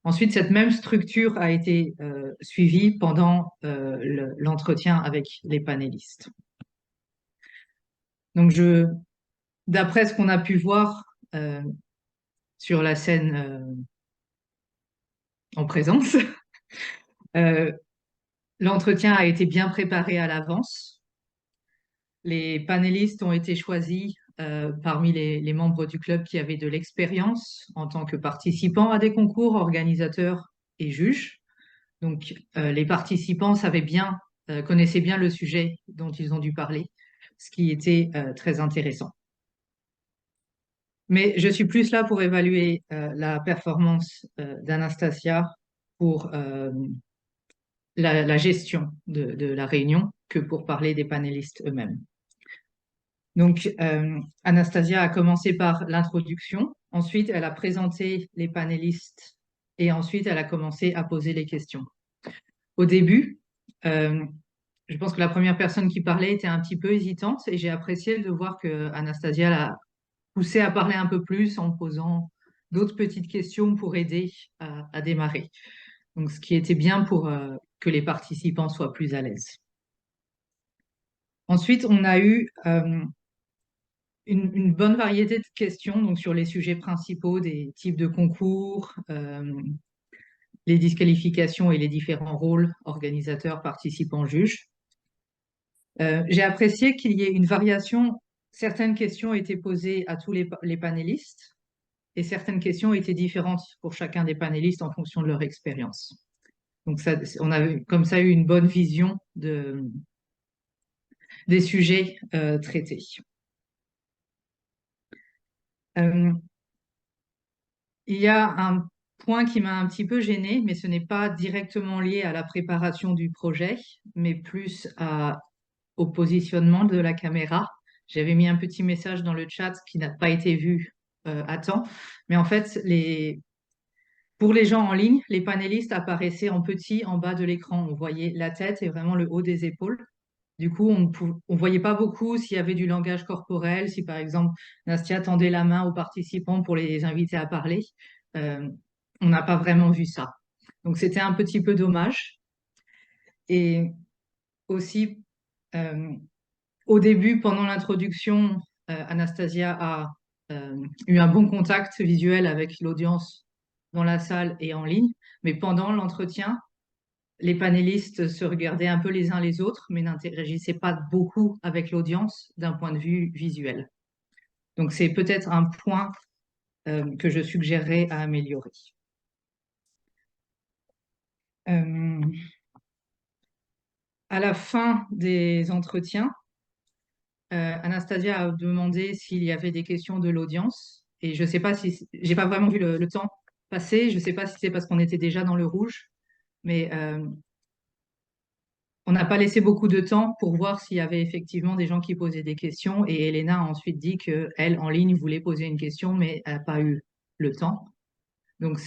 Ensuite, cette même structure a été suivie pendant l'entretien avec les panélistes. Donc, d'après ce qu'on a pu voir sur la scène en présence, l'entretien a été bien préparé à l'avance. Les panélistes ont été choisis parmi les membres du club qui avaient de l'expérience en tant que participants à des concours, organisateurs et juges. Donc, les participants connaissaient bien le sujet dont ils ont dû parler, ce qui était très intéressant. Mais je suis plus là pour évaluer la performance d'Anastasia pour la gestion de la réunion que pour parler des panélistes eux-mêmes. Donc, Anastasia a commencé par l'introduction, ensuite elle a présenté les panélistes et ensuite elle a commencé à poser les questions. Au début, je pense que la première personne qui parlait était un petit peu hésitante et j'ai apprécié de voir que Anastasia l'a poussée à parler un peu plus en posant d'autres petites questions pour aider à démarrer. Donc, ce qui était bien pour que les participants soient plus à l'aise. Ensuite, on a eu une bonne variété de questions donc sur les sujets principaux des types de concours, les disqualifications et les différents rôles organisateurs, participants, juges. J'ai apprécié qu'il y ait une variation. Certaines questions étaient posées à tous les panélistes et certaines questions étaient différentes pour chacun des panélistes en fonction de leur expérience. Donc, on a comme ça eu une bonne vision des sujets traités. Il y a un point qui m'a un petit peu gênée, mais ce n'est pas directement lié à la préparation du projet, mais plus au positionnement de la caméra. J'avais mis un petit message dans le chat qui n'a pas été vu à temps, mais en fait, pour les gens en ligne, les panélistes apparaissaient en petit en bas de l'écran. On voyait la tête et vraiment le haut des épaules. Du coup, on ne voyait pas beaucoup s'il y avait du langage corporel, si par exemple Nastia tendait la main aux participants pour les inviter à parler. On n'a pas vraiment vu ça. Donc, c'était un petit peu dommage. Et aussi, au début, pendant l'introduction, Anastasia a eu un bon contact visuel avec l'audience dans la salle et en ligne, mais pendant l'entretien, les panélistes se regardaient un peu les uns les autres, mais n'interagissaient pas beaucoup avec l'audience d'un point de vue visuel. Donc, c'est peut-être un point que je suggérerais à améliorer. À la fin des entretiens, Anastasia a demandé s'il y avait des questions de l'audience. Et je ne sais pas si, j'ai pas vraiment vu le temps passer. Je ne sais pas si c'est parce qu'on était déjà dans le rouge, mais on n'a pas laissé beaucoup de temps pour voir s'il y avait effectivement des gens qui posaient des questions. Et Elena a ensuite dit qu'elle, en ligne, voulait poser une question, mais elle n'a pas eu le temps. Donc,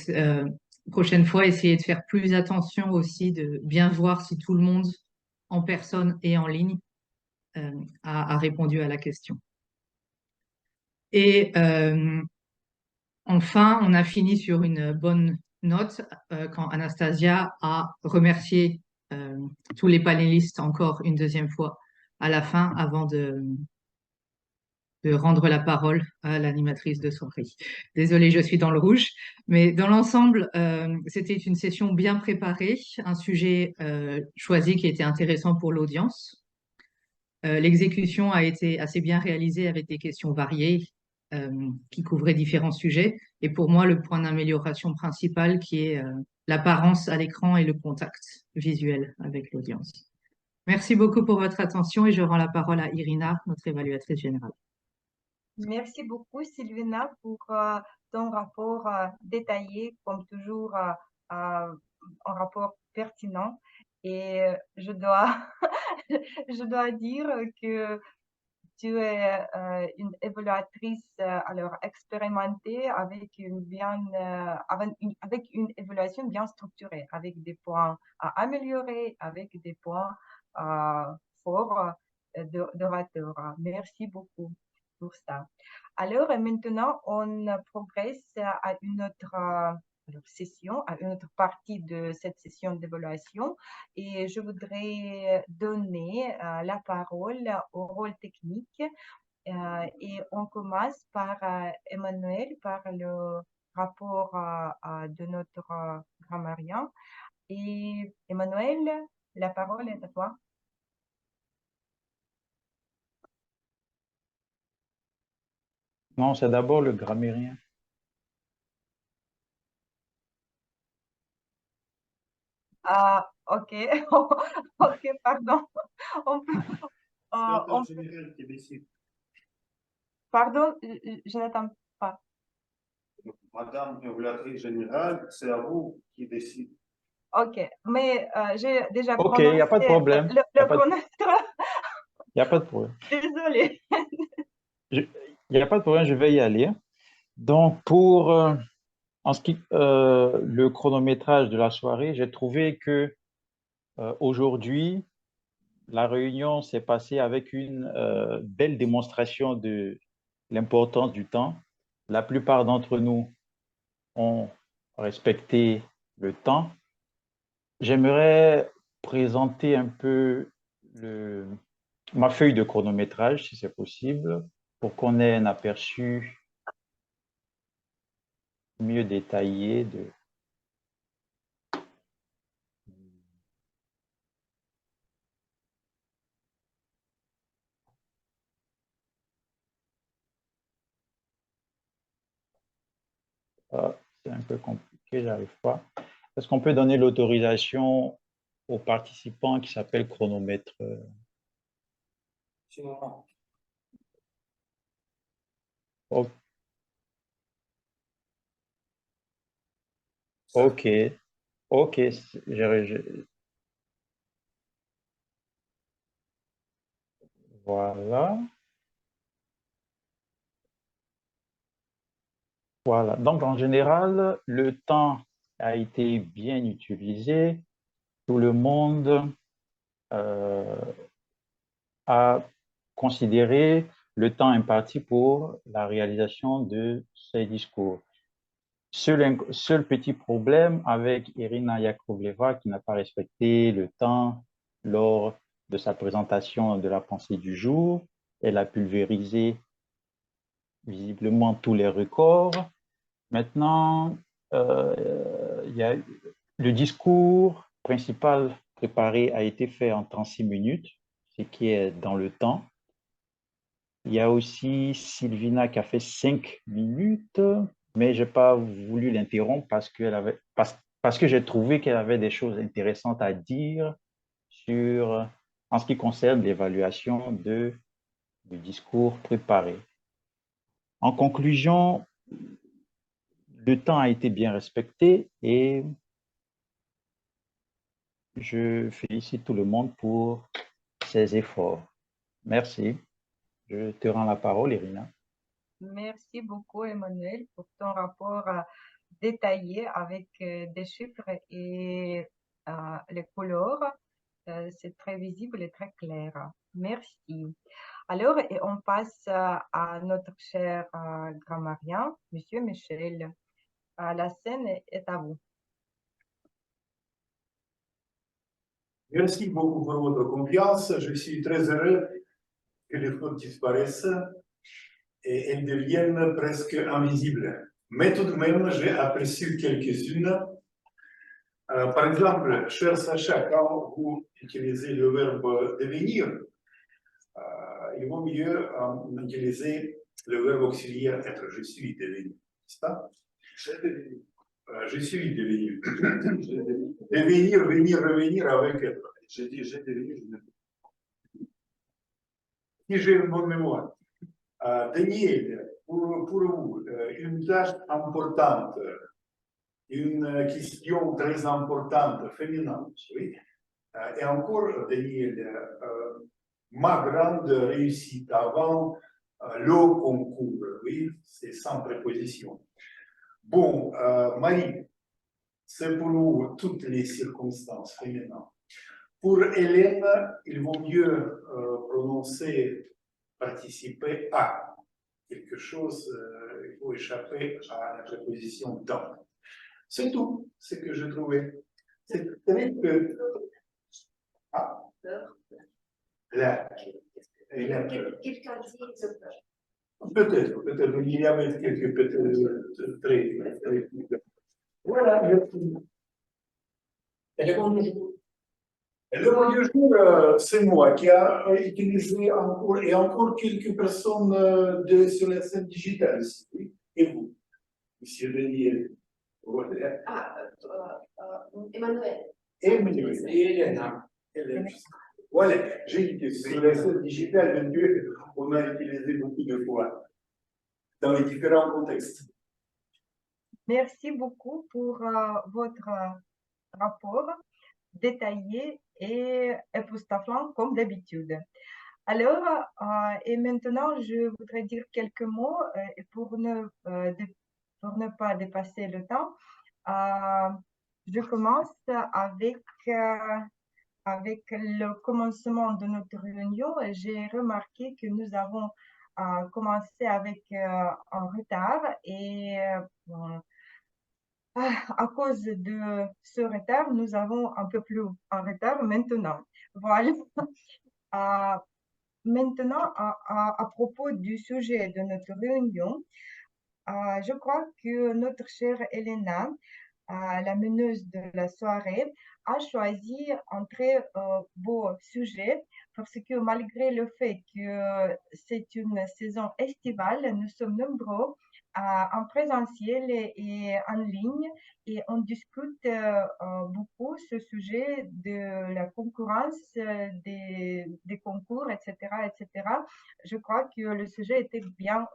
prochaine fois, essayez de faire plus attention aussi, de bien voir si tout le monde, en personne et en ligne, a répondu à la question. Et enfin, on a fini sur une bonne note quand Anastasia a remercié tous les panélistes encore une deuxième fois à la fin avant de rendre la parole à l'animatrice de soirée. Désolée, je suis dans le rouge, mais dans l'ensemble, c'était une session bien préparée, un sujet choisi qui était intéressant pour l'audience. L'exécution a été assez bien réalisée avec des questions variées qui couvraient différents sujets. Et pour moi, le point d'amélioration principal qui est l'apparence à l'écran et le contact visuel avec l'audience. Merci beaucoup pour votre attention et je rends la parole à Irina, notre évaluatrice générale. Merci beaucoup, Sylvina, pour ton rapport détaillé, comme toujours, un rapport pertinent. Et je dois, je dois dire que tu es une évaluatrice alors expérimentée avec avec une évaluation bien structurée, avec des points à améliorer, avec des points forts d'orateur. Merci beaucoup pour ça. Alors maintenant, on progresse à une autre session, à une autre partie de cette session d'évaluation. Et je voudrais donner la parole au rôle technique. Et on commence par Emmanuel, par le rapport de notre grammairien. Et Emmanuel, la parole est à toi. Non, c'est d'abord le grammairien. Ok, ok, pardon. On peut, on peut- général qui décide. Pardon, je n'entends pas. Madame l'évaluatrice générale, c'est à vous qui décide. Ok, mais j'ai déjà Ok, il n'y a pas de prononcé problème. le Il pronostic. n'y a pas de problème. Désolée. Il n'y a pas de problème, je vais y aller. Donc, pour en ce qui le chronométrage de la soirée, j'ai trouvé que aujourd'hui, la réunion s'est passée avec une belle démonstration de l'importance du temps. La plupart d'entre nous ont respecté le temps. J'aimerais présenter un peu ma feuille de chronométrage, si c'est possible, pour qu'on ait un aperçu mieux détaillé de... Ah, c'est un peu compliqué, j'arrive pas. Est-ce qu'on peut donner l'autorisation aux participants qui s'appelle chronomètre? O- Ok, ok, voilà. Voilà. Donc, en général, le temps a été bien utilisé. Tout le monde a considéré le temps imparti pour la réalisation de ces discours. Seul petit problème avec Irina Yakovleva qui n'a pas respecté le temps lors de sa présentation de la pensée du jour. Elle a pulvérisé visiblement tous les records. Maintenant, il y a le discours principal préparé a été fait en 36 minutes, ce qui est dans le temps. Il y a aussi Sylvina qui a fait 5 minutes, mais je n'ai pas voulu l'interrompre parce que j'ai trouvé qu'elle avait des choses intéressantes à dire en ce qui concerne l'évaluation du discours préparé. En conclusion, le temps a été bien respecté et je félicite tout le monde pour ses efforts. Merci. Je te rends la parole, Irina. Merci beaucoup, Emmanuel, pour ton rapport détaillé avec des chiffres et les couleurs. C'est très visible et très clair. Merci. Alors, et on passe à notre cher grammairien, Monsieur Michel. La scène est à vous. Merci beaucoup pour votre confiance. Je suis très heureux que les fautes disparaissent et elles deviennent presque invisibles. Mais tout de même, j'ai aperçu quelques-unes. Par exemple, cher Sacha, quand vous utilisez le verbe devenir, il vaut mieux utiliser le verbe auxiliaire être. Je suis devenu, n'est-ce pas? Je suis devenu. Devenir, venir, revenir avec être. J'ai dit, j'ai devenu, je ne. Si j'ai une bonne mémoire. Daniel, pour vous, une tâche importante, une question très importante, féminine, oui. Et encore, Daniel, ma grande réussite avant le concours, oui, c'est sans préposition. Bon, Marie, c'est pour vous toutes les circonstances féminines. Pour Hélène, il vaut mieux prononcer participer à quelque chose, il faut échapper à la préposition dans. C'est tout ce que je trouvais. C'est vrai que. Ah, là. Quelqu'un dit de peur. Peut-être, il y avait quelques petits traits. Voilà, merci. Et le mot du jour? Le mot du jour, c'est moi qui ai utilisé encore, et encore quelques personnes sur la scène digitale ici. Et vous, Monsieur Daniel? Voilà. Emmanuel. Emmanuel. Et Elena. Voilà, j'ai dit que sur la scène digitale, on a utilisé beaucoup de fois dans les différents contextes. Merci beaucoup pour votre rapport détaillé et époustouflant comme d'habitude. Alors, et maintenant, je voudrais dire quelques mots pour ne pas dépasser le temps. Je commence avec le commencement de notre réunion. J'ai remarqué que nous avons commencé avec un retard et à cause de ce retard, nous avons un peu plus en retard maintenant. Voilà. Maintenant, à propos du sujet de notre réunion, je crois que notre chère Elena, la meneuse de la soirée, a choisi un très beau sujet parce que malgré le fait que c'est une saison estivale, nous sommes nombreux en présentiel et en ligne et on discute beaucoup ce sujet de la concurrence des concours, etc., etc. Je crois que le sujet était bien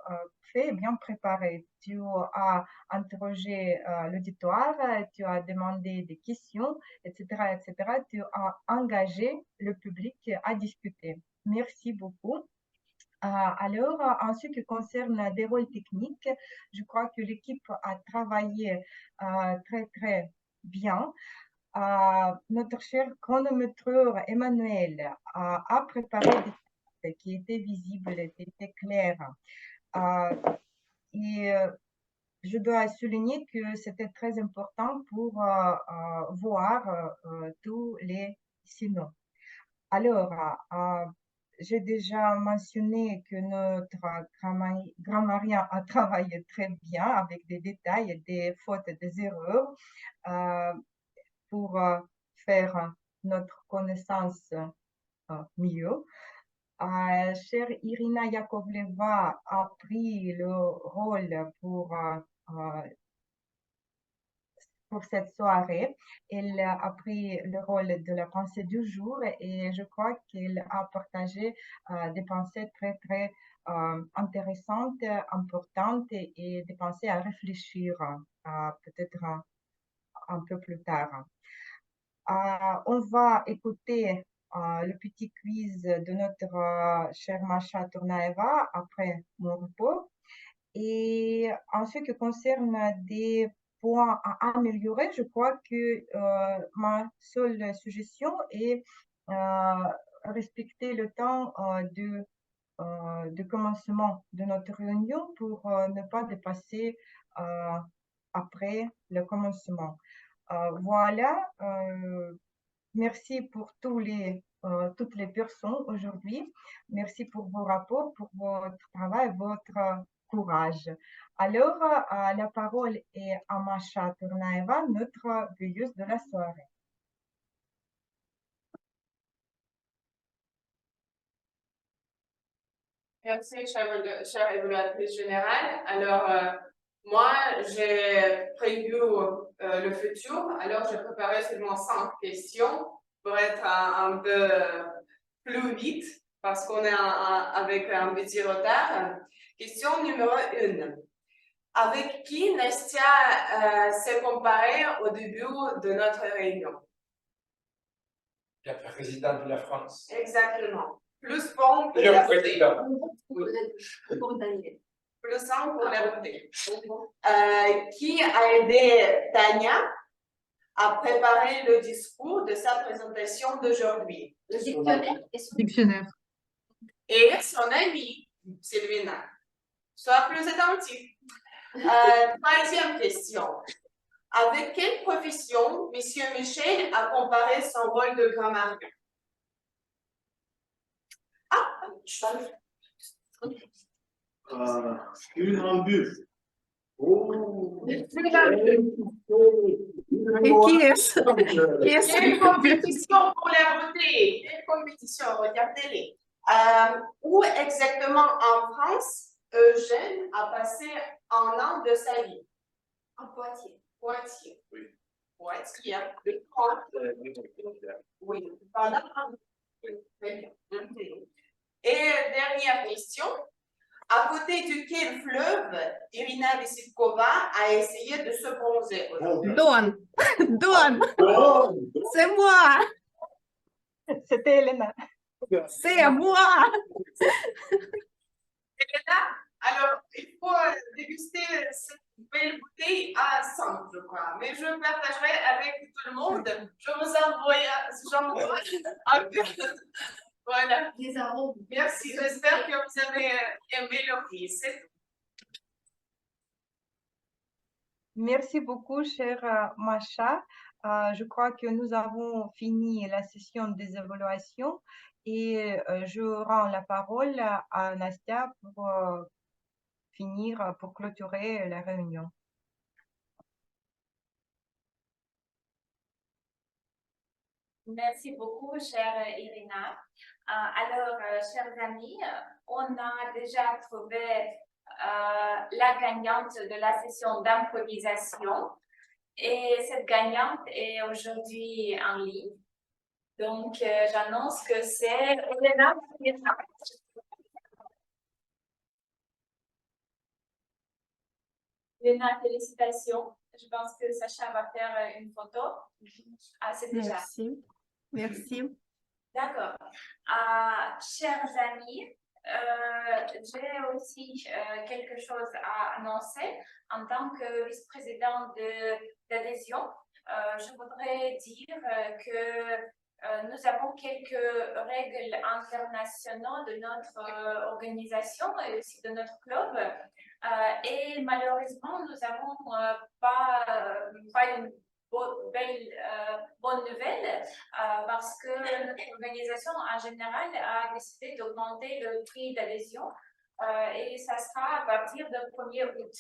fait, bien préparé. Tu as interrogé l'auditoire, tu as demandé des questions, etc., etc. Tu as engagé le public à discuter. Merci beaucoup. Alors, en ce qui concerne des rôles techniques, je crois que l'équipe a travaillé très, très bien. Notre cher chronométreur Emmanuel a préparé des textes qui étaient visibles, qui étaient clairs. Et je dois souligner que c'était très important pour voir tous les signaux. Alors, j'ai déjà mentionné que notre grammairien a travaillé très bien avec des détails, des fautes, des erreurs pour faire notre connaissance mieux. Chère Irina Yakovleva a pris le rôle pour cette soirée. Elle a pris le rôle de la pensée du jour et je crois qu'elle a partagé des pensées très, très intéressantes, importantes et des pensées à réfléchir peut-être un peu plus tard. On va écouter le petit quiz de notre chère Masha Tournaeva après mon repos. Et en ce qui concerne des points à améliorer, je crois que ma seule suggestion est respecter le temps de commencement de notre réunion pour ne pas dépasser après le commencement. Voilà, merci pour toutes les personnes aujourd'hui. Merci pour vos rapports, pour votre travail, votre courage. Alors, la parole est à Masha Tournaeva, notre veilleuse de la soirée. Merci, chère évaluatrice générale. Alors, moi, j'ai prévu le futur. Alors, j'ai préparé seulement 5 questions pour être un peu plus vite parce qu'on est avec un petit retard. Question numéro 1. Avec qui Nestia s'est comparée au début de notre réunion? La présidente de la France. Exactement. Plus bon pour Le la président. Pour Daniel. Plus 1 pour la beauté. Qui a aidé Tania à préparer le discours de sa présentation d'aujourd'hui? Le dictionnaire Dictionnaire. Et son amie, Sylvina. Sois plus attentif. 3e question. Avec quelle profession M. Michel a comparé son rôle de grammairien? Une en bus. Oh. Et qui est-ce? Quelle compétition pour la beauté? Quelle compétition? Regardez-les. Où exactement en France Eugène a passé 1 an de sa vie? En Poitiers. Poitiers. Oui. Poitiers. Oui. Pendant 1 an. Très bien. Et dernière question. À côté de quel fleuve Irina Vesipkova a essayé de se bronzer? Don. Don. C'est moi. C'était Elena. C'est moi. Elena, alors il faut déguster cette belle bouteille à 100, je crois. Mais je partagerai avec tout le monde. Je vous envoie un peu. Voilà. Les arômes. Merci. J'espère que vous avez aimé le quiz. Merci beaucoup, chère Masha. Je crois que nous avons fini la session des évaluations et je rends la parole à Nastia pour finir, pour clôturer la réunion. Merci beaucoup, chère Irina. Alors, chers amis, on a déjà trouvé la gagnante de la session d'improvisation et cette gagnante est aujourd'hui en ligne. Donc, j'annonce que c'est Elena. Elena, félicitations. Je pense que Sacha va faire une photo. Ah, c'est déjà. Merci. Merci. D'accord. Chers amis, j'ai aussi quelque chose à annoncer. En tant que vice-présidente d'adhésion, je voudrais dire que nous avons quelques règles internationales de notre organisation et aussi de notre club. Et malheureusement, nous n'avons pas bonne nouvelle parce que notre organisation en général a décidé d'augmenter le prix d'adhésion et ça sera à partir du 1er août.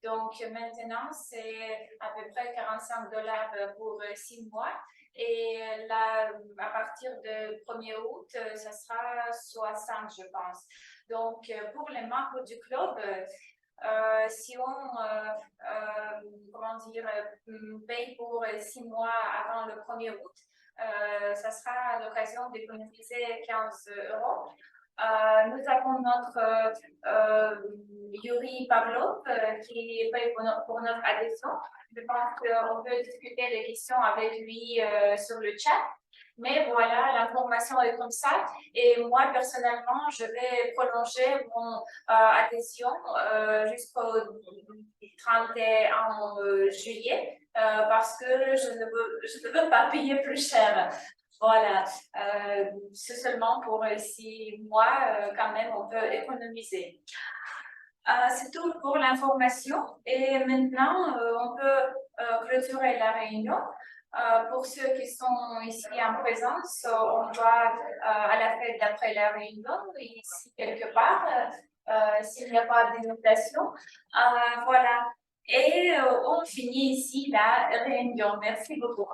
Donc maintenant, c'est à peu près $45 pour 6 mois. Et là, à partir du 1er août, ça sera 60, je pense. Donc, pour les membres du club, si on paye pour 6 mois avant le 1er août, ça sera l'occasion d'économiser 15 €. Nous avons notre Yuri Pavlov qui paye pour notre adhésion. Je pense qu'on peut discuter les questions avec lui sur le chat. Mais voilà, l'information est comme ça. Et moi, personnellement, je vais prolonger mon adhésion jusqu'au 31 juillet parce que je ne veux pas payer plus cher. Voilà, c'est seulement pour 6 mois, quand même, on peut économiser. C'est tout pour l'information et maintenant, on peut clôturer la réunion. Pour ceux qui sont ici en présence, on va à la fête d'après la réunion, ici quelque part, s'il n'y a pas d'invitation. Voilà, et on finit ici la réunion. Merci beaucoup.